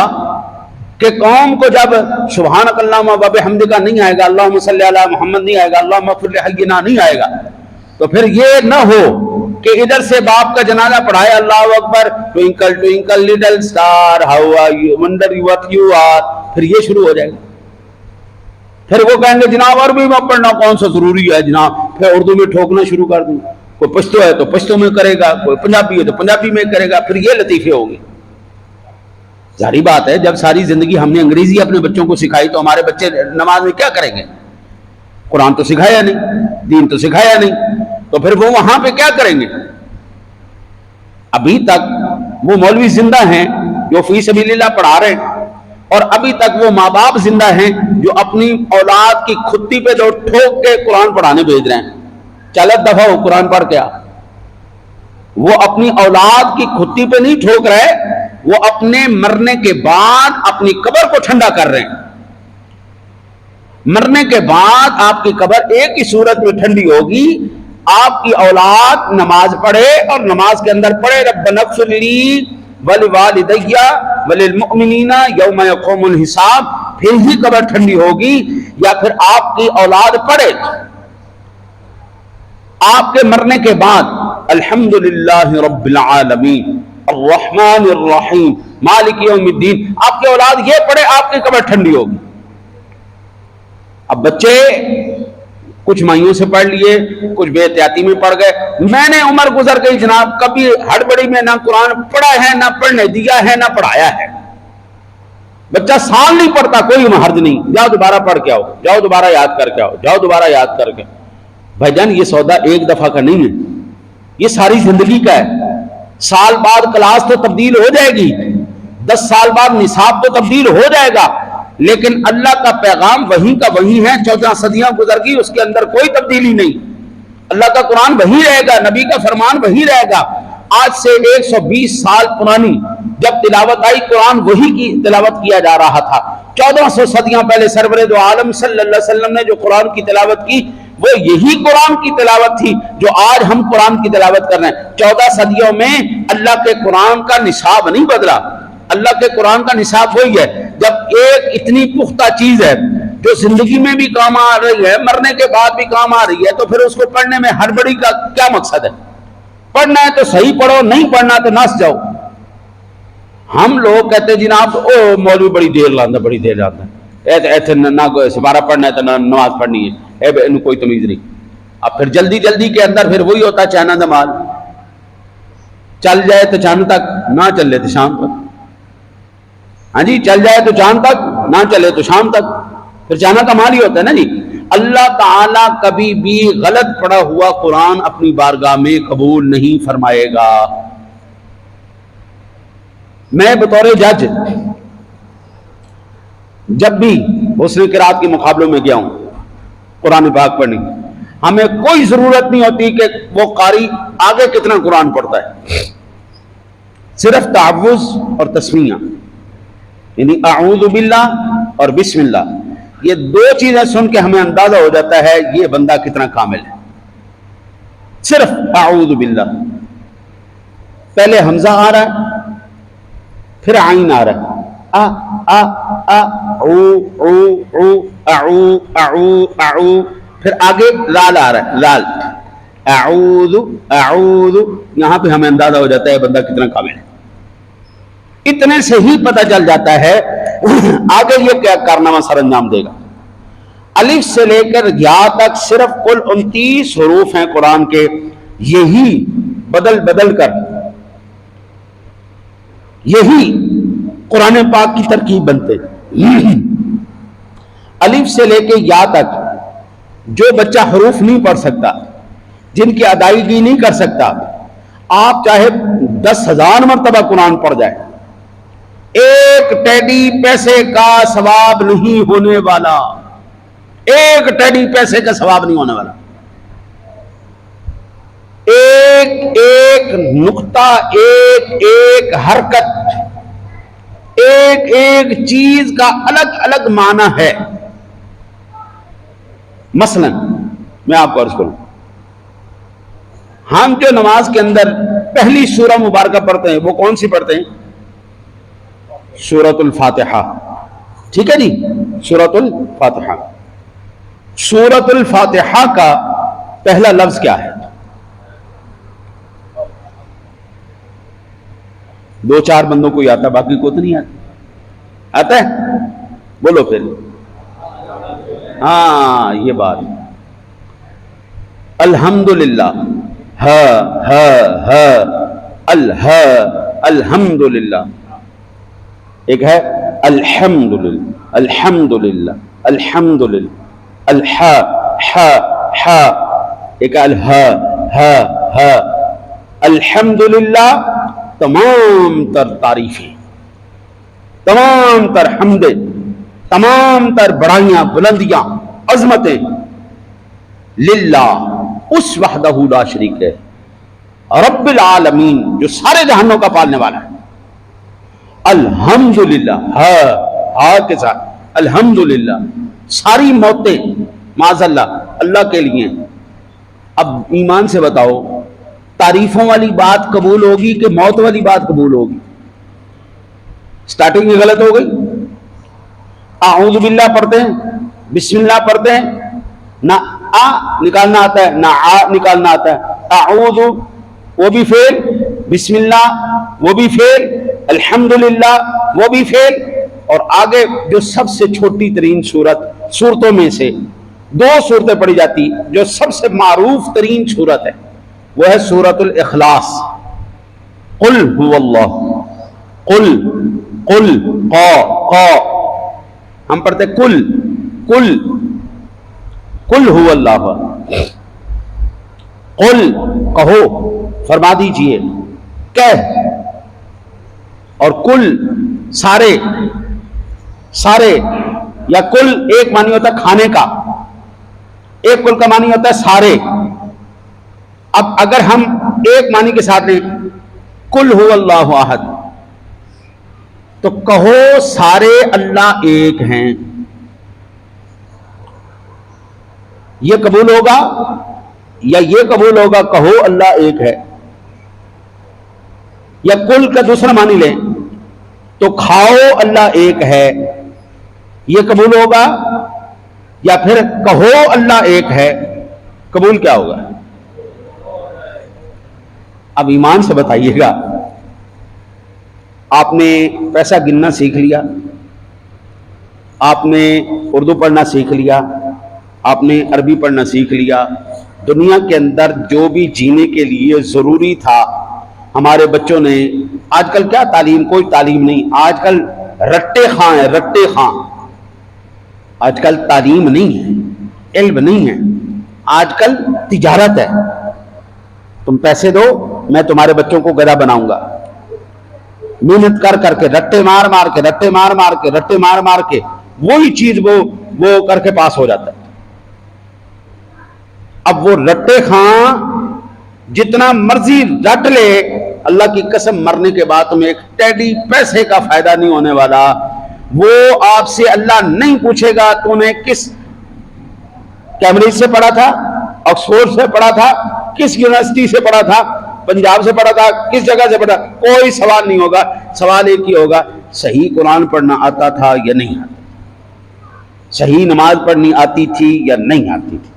کہ قوم کو جب سبحانک اللہم و بحمدک نہیں آئے گا، اللہم صلی علی محمد نہیں آئے گا، اللہم اغفر لحینا نہیں آئے گا، تو پھر یہ نہ ہو کہ ادھر سے باپ کا جنازہ پڑھائے اللہ اکبر twinkle twinkle little star how are you wonder what you are, پھر یہ شروع ہو جائے گا. پھر وہ کہیں گے جناب عربی میں پڑھنا کون سا ضروری ہے جناب، پھر اردو میں ٹھوکنا شروع کر دوں. کوئی پشتو ہے تو پشتو میں کرے گا، کوئی پنجابی ہے تو پنجابی میں کرے گا، پھر یہ لطیفے ہوگی. ظاہری بات ہے جب ساری زندگی ہم نے انگریزی اپنے بچوں کو سکھائی تو ہمارے بچے نماز میں کیا کریں گے؟ قرآن تو سکھایا نہیں، دین تو سکھایا نہیں، تو پھر وہ وہاں پہ کیا کریں گے؟ ابھی تک وہ مولوی زندہ ہیں جو فی سبیل اللہ پڑھا رہے ہیں، اور ابھی تک وہ ماں باپ زندہ ہیں جو اپنی اولاد کی کھتی پہ دو ٹھوک کے قرآن پڑھانے بھیج رہے ہیں. چلت دفعہ ہو قرآن پڑھ کے آ. وہ اپنی اولاد کی کھتی پہ نہیں ٹھوک رہے، وہ اپنے مرنے کے بعد اپنی قبر کو ٹھنڈا کر رہے ہیں. مرنے کے بعد آپ کی قبر ایک ہی صورت میں ٹھنڈی ہوگی، آپ کی اولاد نماز پڑھے اور نماز کے اندر پڑھے ربنا اغفر لی ولوالدی وللمؤمنین یوم یقوم الحساب، پھر ہی قبر ٹھنڈی ہوگی. یا پھر آپ کی اولاد پڑھے آپ کے مرنے کے بعد الحمدللہ رب العالمین الرحمن الرحیم مالک یوم الدین، آپ کی اولاد یہ پڑھے آپ کی قبر ٹھنڈی ہوگی. اب بچے کچھ مائیوں سے پڑھ لیے، کچھ بے احتیاطی میں پڑھ گئے. میں نے عمر گزر گئی جناب، کبھی ہڑبڑی میں نہ قرآن پڑھا ہے، نہ پڑھنے دیا ہے، نہ پڑھایا ہے. بچہ سال نہیں پڑھتا کوئی حرج نہیں، جاؤ دوبارہ پڑھ کے آؤ، جاؤ دوبارہ یاد کر کے آؤ، جاؤ دوبارہ یاد کر کے. بھائی جان یہ سودا ایک دفعہ کا نہیں ہے، یہ ساری زندگی کا ہے. سال بعد کلاس تو تبدیل ہو جائے گی، 10 سال بعد نصاب تو تبدیل ہو جائے گا، لیکن اللہ کا پیغام وہی کا وہی ہے. 14 صدیاں گزر گئی، اس کے اندر کوئی تبدیلی نہیں. اللہ کا قرآن وہی رہے گا، نبی کا فرمان وہی رہے گا. آج سے 120 سال پرانی جب تلاوت آئی، قرآن وہی کی تلاوت کیا جا رہا تھا. 1400 صدیاں پہلے سرور دو عالم صلی اللہ علیہ وسلم نے جو قرآن کی تلاوت کی، وہ یہی قرآن کی تلاوت تھی جو آج ہم قرآن کی تلاوت کر رہے ہیں. 14 صدیوں میں اللہ کے قرآن کا نصاب نہیں بدلا. اللہ کے قرآن کا نصاب وہی ہے. جب ایک اتنی پختہ چیز ہے جو زندگی میں بھی کام آ رہی ہے، مرنے کے بعد بھی کام آ رہی ہے، تو پھر اس کو پڑھنے میں ہڑبڑی کا کیا مقصد ہے؟ پڑھنا ہے تو صحیح پڑھو، نہیں پڑھنا تو نس جاؤ. ہم لوگ کہتے ہیں جناب او مولوی بڑی دیر لاندہ، بڑی دیر لاندہ، ایسے نہ کوئی سپارہ پڑھنا ہے تو نہ نماز پڑھنی ہے، ان کوئی تمیز نہیں. اب پھر جلدی جلدی کے اندر پھر وہی ہوتا ہے چانا دمال، چل جائے تو چاند تک، نہ چلے تو شام تک. ہاں جی، چل جائے تو چاند تک، نہ چلے تو شام تک، پھر چانا کمال ہی ہوتا ہے نا جی. اللہ تعالیٰ کبھی بھی غلط پڑھا ہوا قرآن اپنی بارگاہ میں قبول نہیں فرمائے گا. میں بطور جج جب بھی حسن قرات کے مقابلوں میں گیا ہوں قرآن پاک پڑھنے، ہمیں کوئی ضرورت نہیں ہوتی کہ وہ قاری آگے کتنا قرآن پڑھتا ہے. صرف تعوذ اور تسمیہ، یعنی اعوذ باللہ اور بسم اللہ، یہ 2 چیزیں سن کے ہمیں اندازہ ہو جاتا ہے یہ بندہ کتنا کامل ہے. صرف اعوذ باللہ، پہلے حمزہ آ رہا ہے، پھر عین آ رہا ہے، ا ا او او او اعو اعو اعو، پھر آگے لال آ رہا ہے، لال، اعوذ اعوذ. یہاں پہ ہمیں اندازہ ہو جاتا ہے بندہ کتنا کامل ہے. اتنے سے ہی پتہ چل جاتا ہے آگے یہ کیا کارنامہ سر انجام دے گا. الف سے لے کر یا تک صرف کل 29 حروف ہیں قرآن کے، یہی بدل بدل کر یہی قرآن پاک کی ترکیب بنتے. الف سے لے کے یا تک جو بچہ حروف نہیں پڑھ سکتا، جن کی ادائیگی نہیں کر سکتا، آپ چاہے 10,000 مرتبہ قرآن پڑھ جائے، ایک ٹیڈی پیسے کا ثواب نہیں ہونے والا، ایک ٹیڈی پیسے کا ثواب نہیں ہونے والا. ایک ایک نقطہ، ایک ایک حرکت، ایک ایک چیز کا الگ الگ معنی ہے. مثلا میں آپ کو عرض کروں، ہم جو نماز کے اندر پہلی سورہ مبارکہ پڑھتے ہیں وہ کون سی پڑھتے ہیں؟ سورۃ الفاتحہ. ٹھیک ہے جی، سورۃ الفاتحہ. سورۃ الفاتحہ کا پہلا لفظ کیا ہے؟ دو چار بندوں کو آتا، باقی کو تو نہیں آتا. آتا ہے؟ بولو پھر. ہاں یہ بات. الحمدللہ، الحمدللہ. ایک ہے الحمدللہ، الحمدللہ، الحمدللہ. ایک الحمدللہ. تمام تر تعریفیں، تمام تر حمدیں، تمام تر بڑائیاں، بلندیاں، عظمتیں للہ، اس وحدہ لا شریک ہے، رب العالمین، جو سارے جہانوں کا پالنے والا ہے. الحمدللہ، ہاں کے ساتھ الحمدللہ. ساری موتیں معاذ اللہ اللہ کے لیے. اب ایمان سے بتاؤ، تعریفوں والی بات قبول ہوگی کہ موت والی بات قبول ہوگی؟ سٹارٹنگ میں غلط ہو گئی. اعوذ باللہ پڑھتے ہیں، بسم اللہ پڑھتے ہیں، نہ آ نکالنا آتا ہے نہ آ نکالنا آتا ہے. اعوذ وہ بھی فیل، بسم اللہ وہ بھی فیل، الحمدللہ وہ بھی فیل. اور آگے جو سب سے چھوٹی ترین صورتوں میں سے دو صورتیں پڑھی جاتی، جو سب سے معروف ترین صورت ہے، وہ ہے سورۃ الاخلاص. قل هو اللہ، قل قل قا، ہم پڑھتے کل کل قل هو اللہ. قل کہو، فرما دیجئے، کہہ. اور کل سارے، سارے، یا کل ایک معنی ہوتا ہے کھانے کا، ایک کل کا معنی ہوتا ہے سارے. اب اگر ہم ایک معنی کے ساتھ لیں کل هو اللہ احد، تو کہو سارے اللہ ایک ہیں. یہ قبول ہوگا یا یہ قبول ہوگا کہو اللہ ایک ہے؟ یا کل کا دوسرا معنی لیں تو کھاؤ اللہ ایک ہے، یہ قبول ہوگا؟ یا پھر کہو اللہ ایک ہے، قبول کیا ہوگا؟ اب ایمان سے بتائیے گا. آپ نے پیسہ گننا سیکھ لیا، آپ نے اردو پڑھنا سیکھ لیا، آپ نے عربی پڑھنا سیکھ لیا. دنیا کے اندر جو بھی جینے کے لیے ضروری تھا ہمارے بچوں نے، آج کل کیا تعلیم، کوئی تعلیم نہیں. آج کل رٹے خاں ہیں، رٹے خاں. آج کل تعلیم نہیں ہے، علم نہیں ہے، آج کل تجارت ہے. تم پیسے دو، میں تمہارے بچوں کو گدھا بناؤں گا. محنت کر کر کے، رٹے مار مار کے، رٹے مار مار کے، رٹے مار مار کے وہی چیز وہ کر کے پاس ہو جاتا ہے. اب وہ رٹے خاں جتنا مرضی رٹ لے، اللہ کی قسم مرنے کے بعد تمہیں ایک ٹیڈی پیسے کا فائدہ نہیں ہونے والا. وہ آپ سے اللہ نہیں پوچھے گا تو نے کس کیمبرج سے پڑھا تھا، آکسفورڈ سے پڑھا تھا، کس یونیورسٹی سے پڑھا تھا، پنجاب سے پڑھا تھا، کس جگہ سے پڑھا. کوئی سوال نہیں ہوگا. سوال ایک ہی ہوگا، صحیح قرآن پڑھنا آتا تھا یا نہیں آتا، صحیح نماز پڑھنی آتی تھی یا نہیں آتی تھی.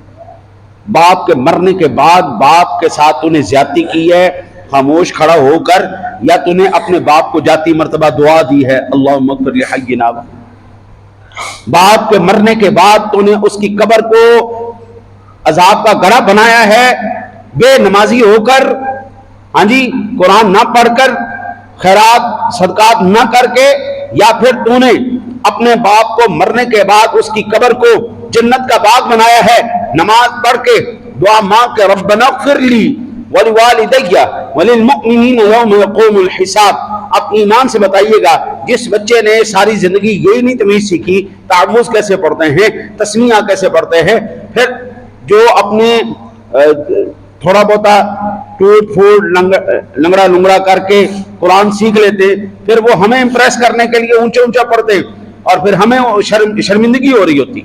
باپ کے مرنے کے بعد باپ کے ساتھ تو نے زیادتی کی ہے خاموش کھڑا ہو کر، یا تو نے اپنے باپ کو جاتی مرتبہ دعا دی ہے اللہم اغفر لحینا. باپ کے مرنے کے بعد تو نے اس کی قبر کو عذاب کا گڑھا بنایا ہے بے نمازی ہو کر، ہاں جی، قرآن نہ پڑھ کر، خیرات صدقات نہ کر کے. یا پھر تو نے اپنے باپ کو مرنے کے بعد اس کی قبر کو جنت کا باغ بنایا ہے، نماز پڑھ کے دعا مانگ کے ربنا اغفر لی، وَلِوَالِدَيَّ وَلِلْمُؤْمِنِينَ يَوْمَ يَقُومُ الْحِسَابِ۔ اب ایمان سے بتائیے گا، جس بچے نے ساری زندگی یہی نہیں تمیز سیکھی، تعوذ کیسے پڑھتے ہیں، تسمیہ کیسے پڑھتے ہیں، پھر جو اپنے تھوڑا بہتا ٹوٹ پھوٹ لنگڑا لنگڑا کر کے قرآن سیکھ لیتے، پھر وہ ہمیں امپریس کرنے کے لیے اونچا اونچا پڑھتے اور پھر ہمیں شرمندگی ہو رہی ہوتی۔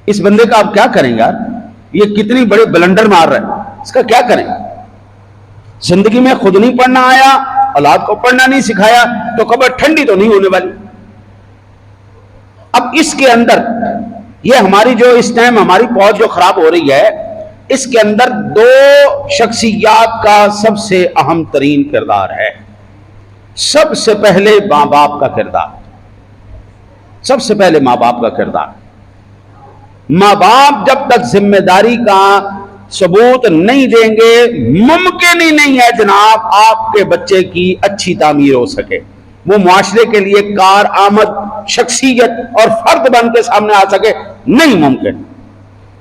اس بندے کا آپ کیا کریں گا؟ یہ کتنی بڑے بلنڈر مار رہا ہے، اس کا کیا کریں؟ زندگی میں خود نہیں پڑھنا آیا، اولاد کو پڑھنا نہیں سکھایا، تو قبر ٹھنڈی تو نہیں ہونے والی۔ اب اس کے اندر یہ ہماری جو اس ٹائم ہماری پہنچ جو خراب ہو رہی ہے، اس کے اندر دو شخصیات کا سب سے اہم ترین کردار ہے۔ سب سے پہلے ماں باپ کا کردار، سب سے پہلے ماں باپ کا کردار۔ ماں باپ جب تک ذمہ داری کا ثبوت نہیں دیں گے، ممکن ہی نہیں ہے جناب آپ کے بچے کی اچھی تعمیر ہو سکے، وہ معاشرے کے لیے کارآمد شخصیت اور فرد بن کے سامنے آ سکے، نہیں ممکن۔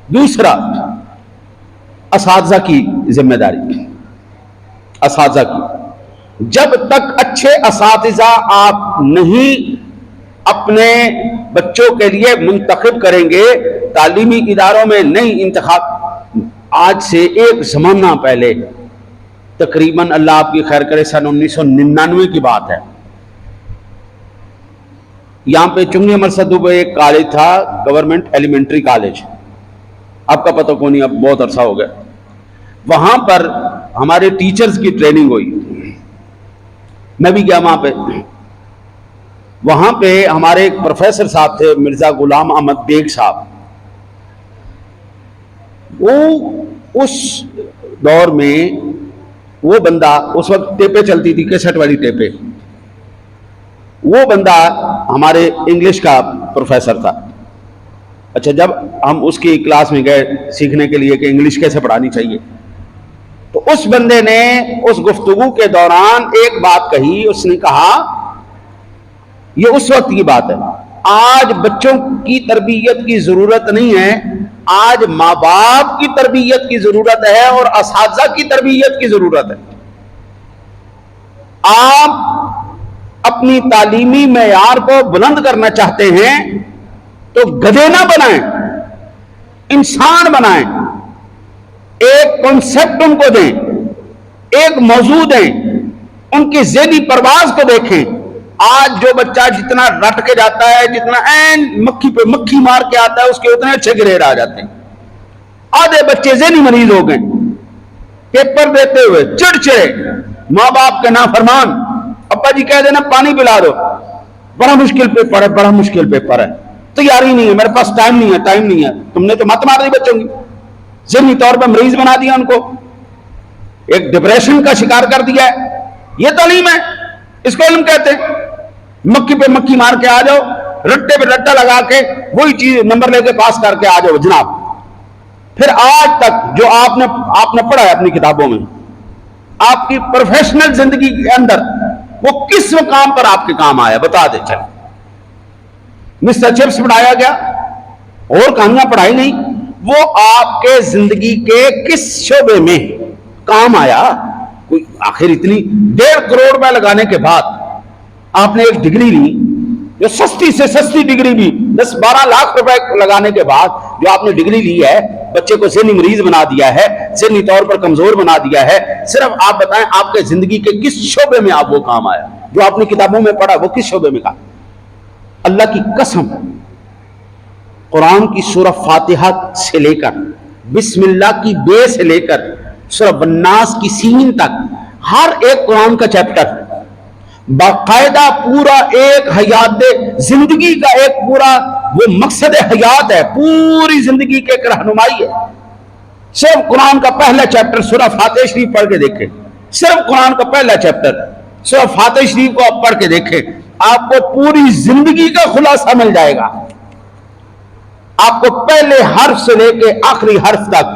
دوسرا، اساتذہ کی ذمہ داری، اساتذہ کی، جب تک اچھے اساتذہ آپ نہیں اپنے بچوں کے لیے منتخب کریں گے، تعلیمی اداروں میں نئی انتخاب۔ آج سے ایک زمانہ پہلے، تقریباً اللہ آپ کی خیر کرے، سن 1999 کی بات ہے، یہاں پہ چنگی مرصدوں پہ ایک کالج تھا، گورنمنٹ ایلیمنٹری کالج، آپ کا پتہ کون نہیں، اب بہت عرصہ ہو گیا۔ وہاں پر ہمارے ٹیچرز کی ٹریننگ ہوئی، میں بھی گیا وہاں پہ۔ وہاں پہ ہمارے ایک پروفیسر صاحب تھے، مرزا غلام احمد بیگ صاحب۔ وہ اس دور میں وہ بندہ، اس وقت ٹیپیں چلتی تھی، کیسٹ والی ٹیپیں، وہ بندہ ہمارے انگلش کا پروفیسر تھا۔ اچھا، جب ہم اس کی کلاس میں گئے سیکھنے کے لیے کہ انگلش کیسے پڑھانی چاہیے، تو اس بندے نے اس گفتگو کے دوران ایک بات کہی، اس نے کہا، یہ اس وقت کی بات ہے، آج بچوں کی تربیت کی ضرورت نہیں ہے، آج ماں باپ کی تربیت کی ضرورت ہے اور اساتذہ کی تربیت کی ضرورت ہے۔ آپ اپنی تعلیمی معیار کو بلند کرنا چاہتے ہیں تو گدھے نہ بنائیں، انسان بنائیں، ایک کنسپٹ ان کو دیں، ایک موضوع دیں، ان کی ذہنی پرواز کو دیکھیں۔ آج جو بچہ جتنا رٹ کے جاتا ہے، جتنا این مکھی پہ مکھی مار کے آتا ہے، اس کے اتنے اچھے گریڈ آ جاتے ہیں۔ آدھے بچے ذہنی مریض ہو گئے، پیپر دیتے ہوئے چڑچڑے، ماں باپ کے نافرمان، ابا جی کہہ دینا پانی پلا دو، بڑا مشکل پیپر ہے، بڑا مشکل پیپر ہے، تیاری نہیں ہے، میرے پاس ٹائم نہیں ہے، ٹائم نہیں ہے۔ تم نے تو مت مار دی بچوں کی، ذہنی طور پہ مریض بنا دیا ان کو، ایک ڈپریشن کا شکار کر دیا ہے۔ یہ تعلیم ہے، اس کو علم کہتے ہیں۔ مکھی پہ مکھی مار کے آ جاؤ، رٹے پہ رٹا لگا کے وہی چیز نمبر لے کے پاس کر کے آ جاؤ جناب۔ پھر آج تک جو آپ نے پڑھا ہے اپنی کتابوں میں، آپ کی پروفیشنل زندگی کے اندر وہ کس مقام پر آپ کے کام آیا، بتا دیں چلیں۔ مسٹر چپس پڑھایا گیا اور کہانیاں پڑھائی نہیں، وہ آپ کے زندگی کے کس شعبے میں کام آیا؟ کوئی آخر اتنی 1.5 کروڑ روپے لگانے کے بعد آپ نے ایک ڈگری لی، جو سستی سے سستی ڈگری بھی 10-12 لاکھ روپے لگانے کے بعد جو آپ نے ڈگری لی ہے، بچے کو ذہنی مریض بنا دیا ہے، ذہنی طور پر کمزور بنا دیا ہے۔ صرف آپ بتائیں آپ کے زندگی کے کس شعبے میں آپ وہ کام آیا جو آپ نے کتابوں میں پڑھا، وہ کس شعبے میں کام؟ اللہ کی قسم، قرآن کی سورہ فاتحہ سے لے کر بسم اللہ کی بے سے لے کر سورہ الناس کی سین تک، ہر ایک قرآن کا چیپٹر باقاعدہ پورا ایک حیات زندگی کا ایک پورا وہ مقصد حیات ہے، پوری زندگی کی ایک رہنمائی ہے۔ صرف قرآن کا پہلا چیپٹر سورہ فاتحہ شریف پڑھ کے دیکھیں، صرف قرآن کا پہلا چیپٹر سورہ فاتحہ شریف کو آپ پڑھ کے دیکھیں، آپ کو پوری زندگی کا خلاصہ مل جائے گا۔ آپ کو پہلے حرف سے لے کے آخری حرف تک،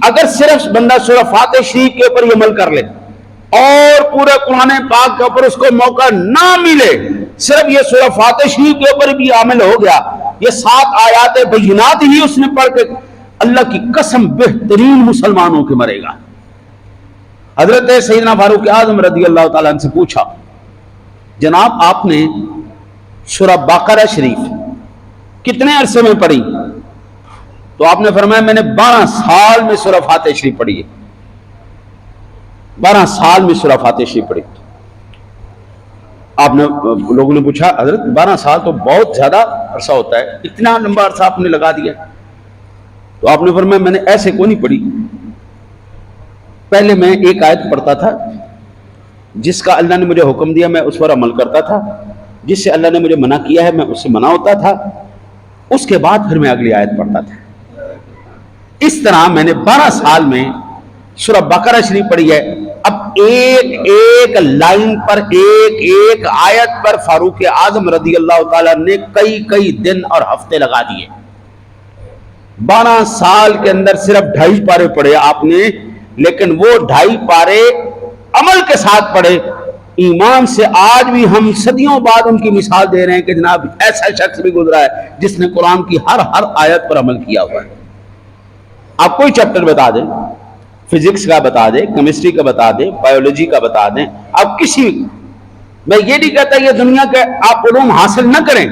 اگر صرف بندہ سورہ فاتحہ شریف کے اوپر عمل کر لے اور پورے قرآن پاک کے اوپر اس کو موقع نہ ملے، صرف یہ سورہ فاتحہ شریف کے اوپر بھی عامل ہو گیا، یہ 7 آیات بینات ہی اس نے پڑھ کے اللہ کی قسم بہترین مسلمانوں کے مرے گا۔ حضرت سیدنا فاروق اعظم رضی اللہ تعالیٰ عنہ سے پوچھا، جناب آپ نے سورہ بقرہ شریف کتنے عرصے میں پڑھی؟ تو آپ نے فرمایا میں نے 12 سال میں سورہ فاتحہ شریف پڑھی ہے، 12 سال میں سورہ فاتحہ شریف پڑھی۔ آپ نے لوگوں نے پوچھا حضرت 12 سال تو بہت زیادہ عرصہ ہوتا ہے، اتنا لمبا عرصہ آپ نے لگا دیا؟ تو آپ نے فرمایا میں نے ایسے کوئی نہیں پڑھی، پہلے میں ایک آیت پڑھتا تھا جس کا اللہ نے مجھے حکم دیا میں اس پر عمل کرتا تھا، جس سے اللہ نے مجھے منع کیا ہے میں اس سے منع ہوتا تھا، اس کے بعد پھر میں اگلی آیت پڑھتا تھا۔ اس طرح میں نے 12 سال میں سورہ بقرہ شریف پڑھی ہے۔ اب ایک ایک لائن پر، ایک ایک آیت پر فاروق اعظم رضی اللہ تعالیٰ نے کئی کئی دن اور ہفتے لگا دیے۔ 12 سال کے اندر صرف 2.5 پارے پڑھے آپ نے، لیکن وہ 2.5 پارے عمل کے ساتھ پڑھے۔ ایمان سے آج بھی ہم صدیوں بعد ان کی مثال دے رہے ہیں کہ جناب ایسا شخص بھی گزرا ہے جس نے قرآن کی ہر آیت پر عمل کیا ہوا ہے۔ آپ کوئی چیپٹر بتا دیں، فزکس کا بتا دیں، کیمسٹری کا بتا دیں، بایولوجی کا بتا دیں، آپ کسی، میں یہ نہیں کہتا یہ دنیا کے آپ علوم حاصل نہ کریں،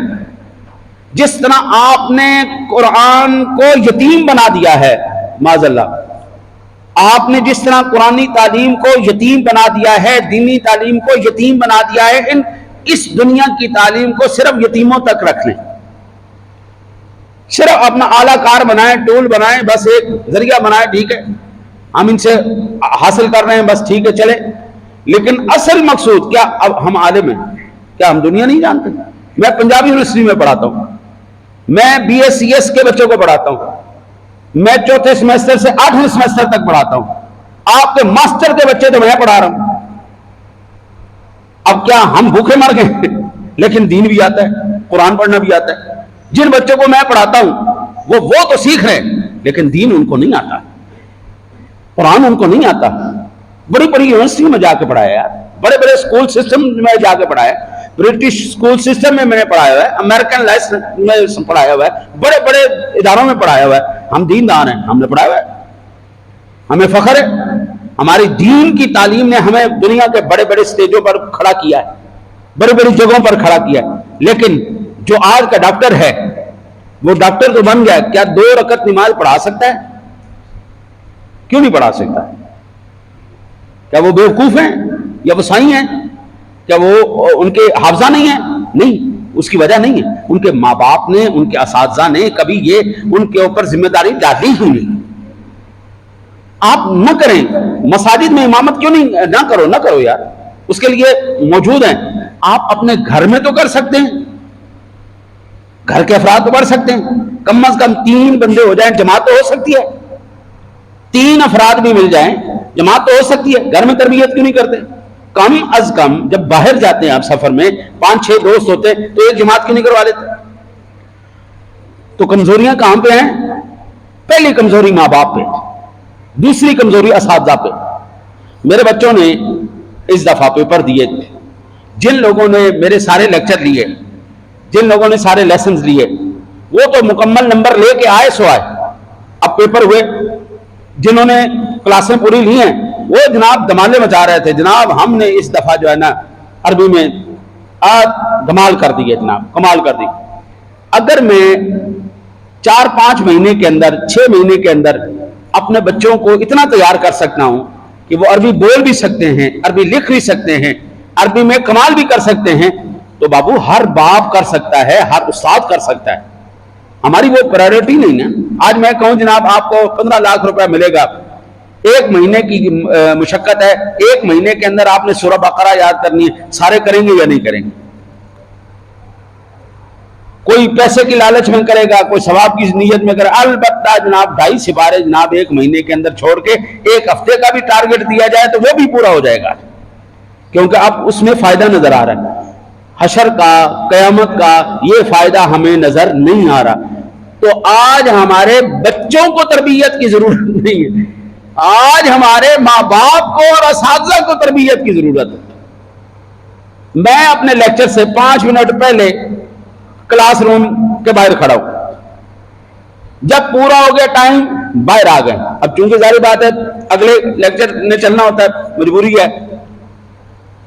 جس طرح آپ نے قرآن کو یتیم بنا دیا ہے، معاذ اللہ، آپ نے جس طرح قرآنی تعلیم کو یتیم بنا دیا ہے، دینی تعلیم کو یتیم بنا دیا ہے، اس دنیا کی تعلیم کو صرف یتیموں تک رکھ لیں، صرف اپنا اعلیٰ کار بنائیں، ٹول بنائیں، بس ایک ذریعہ بنائیں، ٹھیک ہے ہم ان سے حاصل کر رہے ہیں، بس ٹھیک ہے چلے، لیکن اصل مقصود کیا؟ اب ہم عالم ہیں، کیا ہم دنیا نہیں جانتے؟ میں پنجابی یونیورسٹی میں پڑھاتا ہوں، میں بی ایس سی ایس کے بچوں کو پڑھاتا ہوں، میں 4تھے سیمسٹر سے 8ویں سیمسٹر تک پڑھاتا ہوں، آپ کے ماسٹر کے بچے تو میں پڑھا رہا ہوں۔ اب کیا ہم بھوکے مر گئے؟ لیکن دین بھی آتا ہے، قرآن پڑھنا بھی آتا ہے۔ جن بچوں کو میں پڑھاتا ہوں وہ تو سیکھ رہے ہیں، لیکن دین ان کو نہیں آتا، قرآن ان کو نہیں آتا۔ بڑی بڑی یونیورسٹی میں جا کے پڑھایا ہے، بڑے بڑے اسکول سسٹم میں جا کے پڑھایا ہے، برٹش اسکول سسٹم میں نے پڑھایا ہوا ہے، امریکن لائسنس میں پڑھایا ہوا ہے، بڑے بڑے اداروں میں پڑھایا ہوا ہے۔ ہم دیندار ہیں، ہم نے پڑھایا ہوا ہے، ہمیں فخر ہے، ہماری دین کی تعلیم نے ہمیں دنیا کے بڑے بڑے سٹیجوں پر کھڑا کیا ہے، بڑی بڑی جگہوں پر کھڑا کیا ہے۔ لیکن جو آج کا ڈاکٹر ہے وہ ڈاکٹر تو بن گیا، کیا 2 رکعت نماز پڑھا سکتا ہے؟ کیوں نہیں پڑھا سکتا؟ کیا وہ بیوقوف ہیں یا وہ سائی ہیں؟ کیا وہ ان کے حافظہ نہیں ہیں؟ نہیں، اس کی وجہ نہیں ہے، ان کے ماں باپ نے، ان کے اساتذہ نے کبھی یہ ان کے اوپر ذمہ داری ڈالی ہی نہیں۔ آپ نہ کریں، مساجد میں امامت کیوں نہیں؟ نہ کرو یار، اس کے لیے موجود ہیں۔ آپ اپنے گھر میں تو کر سکتے ہیں، گھر کے افراد تو پڑھ سکتے ہیں، کم از کم 3 بندے ہو جائیں، جماعت تو ہو سکتی ہے، 3 افراد بھی مل جائیں، جماعت تو ہو سکتی ہے۔ گھر میں تربیت کیوں نہیں کرتے؟ کم از کم جب باہر جاتے ہیں آپ سفر میں 5-6 دوست ہوتے تو ایک جماعت کیوں نہیں کروا لیتے؟ تو کمزوریاں کہاں پہ ہیں؟ پہلی کمزوری ماں باپ پہ، دوسری کمزوری اساتذہ پہ۔ میرے بچوں نے اس دفعہ پیپر دیے، جن لوگوں نے میرے سارے لیکچر لیے، جن لوگوں نے سارے لیسنز لیے، وہ تو مکمل نمبر لے کے آئے سو آئے۔ اب پیپر ہوئے، جنہوں نے کلاسیں پوری لی ہیں وہ جناب دمالے مچا رہے تھے، جناب ہم نے اس دفعہ جو ہے نا عربی میں دمال کر دی ہے، جناب کمال کر دی۔ اگر میں 4-5 مہینے کے اندر، 6 مہینے کے اندر اپنے بچوں کو اتنا تیار کر سکتا ہوں کہ وہ عربی بول بھی سکتے ہیں، عربی لکھ بھی سکتے ہیں، عربی میں کمال بھی کر سکتے ہیں، تو بابو ہر باپ کر سکتا ہے، ہر استاد کر سکتا ہے۔ ہماری وہ پرائیورٹی نہیں نا۔ آج میں کہوں جناب آپ کو 15 لاکھ روپے ملے گا، 1 مہینے کی مشقت ہے، 1 مہینے کے اندر آپ نے سورہ بقرہ یاد کرنی ہے، سارے کریں گے یا نہیں کریں گے؟ کوئی پیسے کی لالچ میں کرے گا، کوئی ثواب کی نیت میں کرے گا، البتہ جناب 2.5 سپارے جناب 1 مہینے کے اندر چھوڑ کے 1 ہفتے کا بھی ٹارگٹ دیا جائے تو وہ بھی پورا ہو جائے گا، کیونکہ اب اس میں فائدہ نظر آ رہا ہے۔ حشر کا، قیامت کا یہ فائدہ ہمیں نظر نہیں آ رہا۔ تو آج ہمارے بچوں کو تربیت کی ضرورت نہیں ہے، آج ہمارے ماں باپ کو اور اساتذہ کو تربیت کی ضرورت ہے۔ میں اپنے لیکچر سے 5 منٹ پہلے کلاس روم کے باہر کھڑا ہوں، جب پورا ہو گیا ٹائم باہر آ گئے. اب چونکہ ظاہر بات ہے اگلے لیکچر میں چلنا ہوتا ہے, مجبوری ہے.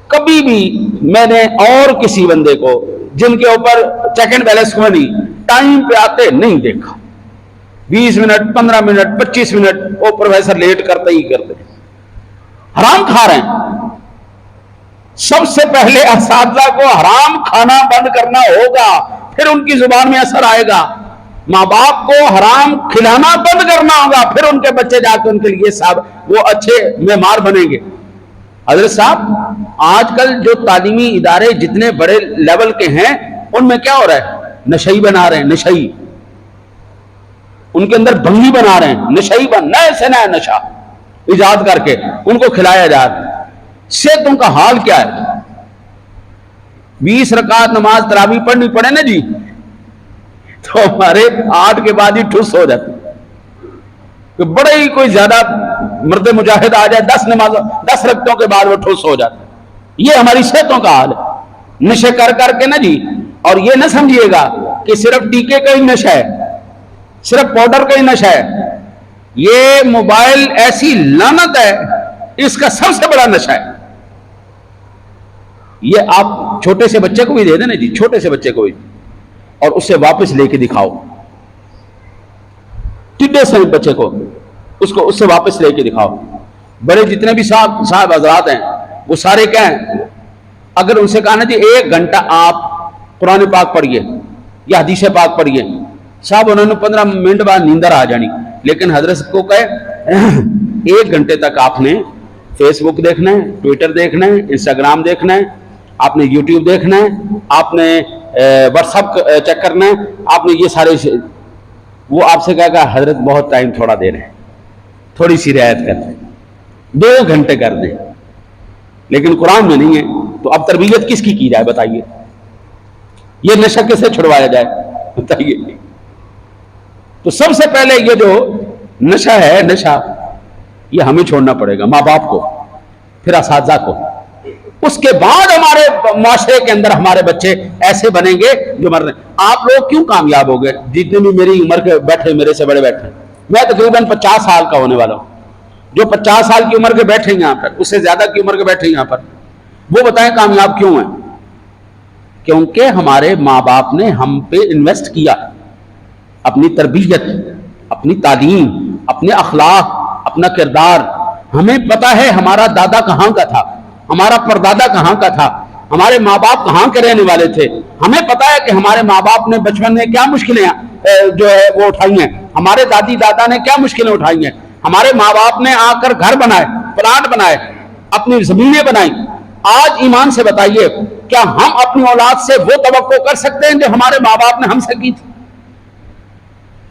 کبھی بھی میں نے اور کسی بندے کو جن کے اوپر چیک اینڈ بیلنس ہوا نہیں, ٹائم پہ آتے نہیں دیکھا. 20 منٹ 15 منٹ 25 منٹ وہ پروفیسر لیٹ کرتے ہی کرتے. حرام کھا رہے ہیں. سب سے پہلے اساتذہ کو حرام کھانا بند کرنا ہوگا, پھر ان کی زبان میں اثر آئے گا. ماں باپ کو حرام کھلانا بند کرنا ہوگا, پھر ان کے بچے جا کے ان کے لیے صاحب وہ اچھے معمار بنیں گے. حضرت صاحب, آج کل جو تعلیمی ادارے جتنے بڑے لیول کے ہیں ان میں کیا ہو رہا ہے؟ نشئی بنا رہے ہیں. نشئی ان کے اندر بھنگی بنا رہے ہیں. نشئی نئے سے نیا نشہ ایجاد کر کے ان کو کھلایا جا رہا ہے. صحتوں کا حال کیا ہے؟ 20 رکعت نماز تراویح پڑھنی پڑے نا جی, تو ہمارے 8 کے بعد ہی ٹھوس ہو جاتی. کہ بڑے ہی کوئی زیادہ مرد مجاہد آ جائے 10 رکعتوں کے بعد وہ ٹھوس ہو جاتا. یہ ہماری صحتوں کا حال ہے نشے کر کر کے نا جی. اور یہ نہ سمجھیے گا کہ صرف ٹیکے کا ہی نشہ ہے, صرف پاؤڈر کا ہی نشہ ہے. یہ موبائل ایسی لعنت ہے, اس کا سب سے بڑا نشہ ہے. یہ آپ چھوٹے سے بچے کو بھی دے دیں نا جی, چھوٹے سے بچے کو بھی, اور اسے واپس لے کے دکھاؤ. ٹڈے سے بچے کو اس سے واپس لے کے دکھاؤ. بڑے جتنے بھی صاحب حضرات ہیں وہ سارے کیا ہیں, اگر ان سے کہا نا جی 1 گھنٹہ آپ قرآن پاک پڑھیے یا حدیث پاک پڑھیے, صاحب انہوں نے 15 منٹ بعد نیندر آ جانی. لیکن حضرت کو کہے 1 گھنٹے تک آپ نے فیس بک دیکھنا ہے, ٹویٹر دیکھنا ہے, انسٹاگرام دیکھنا ہے, آپ نے یوٹیوب دیکھنا ہے, آپ نے واٹس ایپ چیک کرنا ہے, آپ نے یہ سارے. وہ آپ سے کہا کہ حضرت بہت ٹائم تھوڑا دے رہے ہیں, تھوڑی سی رعایت کر دیں, 2 گھنٹے کر دیں. لیکن قرآن میں نہیں ہے, تو اب تربیت کس کی جائے بتائیے؟ یہ نشہ کیسے چھڑوایا جائے بتائیے؟ تو سب سے پہلے یہ جو نشہ ہے, نشہ یہ ہمیں چھوڑنا پڑے گا, ماں باپ کو, پھر اساتذہ کو. اس کے بعد ہمارے معاشرے کے اندر ہمارے بچے ایسے بنیں گے جو مر رہے ہیں. آپ لوگ کیوں کامیاب ہو گئے جتنے بھی میری عمر کے بیٹھے, میرے سے بڑے بیٹھے, میں تقریباً 50 سال کا ہونے والا ہوں. جو 50 سال کی عمر کے بیٹھے ہیں یہاں پر, اس سے زیادہ کی عمر کے بیٹھے ہیں یہاں پر, وہ بتائیں کامیاب کیوں ہیں؟ کیونکہ ہمارے ماں باپ نے ہم پہ انویسٹ کیا, اپنی تربیت, اپنی تعلیم, اپنے اخلاق, اپنا کردار. ہمیں پتا ہے ہمارا دادا کہاں کا تھا, ہمارا پردادا کہاں کا تھا, ہمارے ماں باپ کہاں کے رہنے والے تھے. ہمیں پتا ہے کہ ہمارے ماں باپ نے بچپن میں کیا مشکلیں جو ہے وہ اٹھائی ہیں, ہمارے دادی دادا نے کیا مشکلیں اٹھائی ہیں. ہمارے ماں باپ نے آ کر گھر بنائے, پلانٹ بنائے, اپنی زمینیں بنائیں. آج ایمان سے بتائیے, کیا ہم اپنی اولاد سے وہ توقع کر سکتے ہیں جو ہمارے ماں باپ نے ہم سے کی تھی؟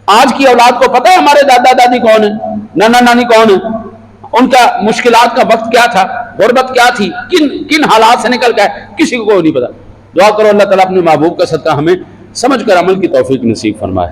آج کی اولاد کو پتہ ہے ہمارے دادا دادی کون ہیں, نانا نانی کون ہیں, ان کا مشکلات کا وقت کیا تھا, غربت کیا تھی, کن حالات سے نکل گئے, کسی کو نہیں پتا. دعا کرو اللہ تعالیٰ اپنے محبوب کا صدقہ ہمیں سمجھ کر عمل کی توفیق نصیب فرمائے.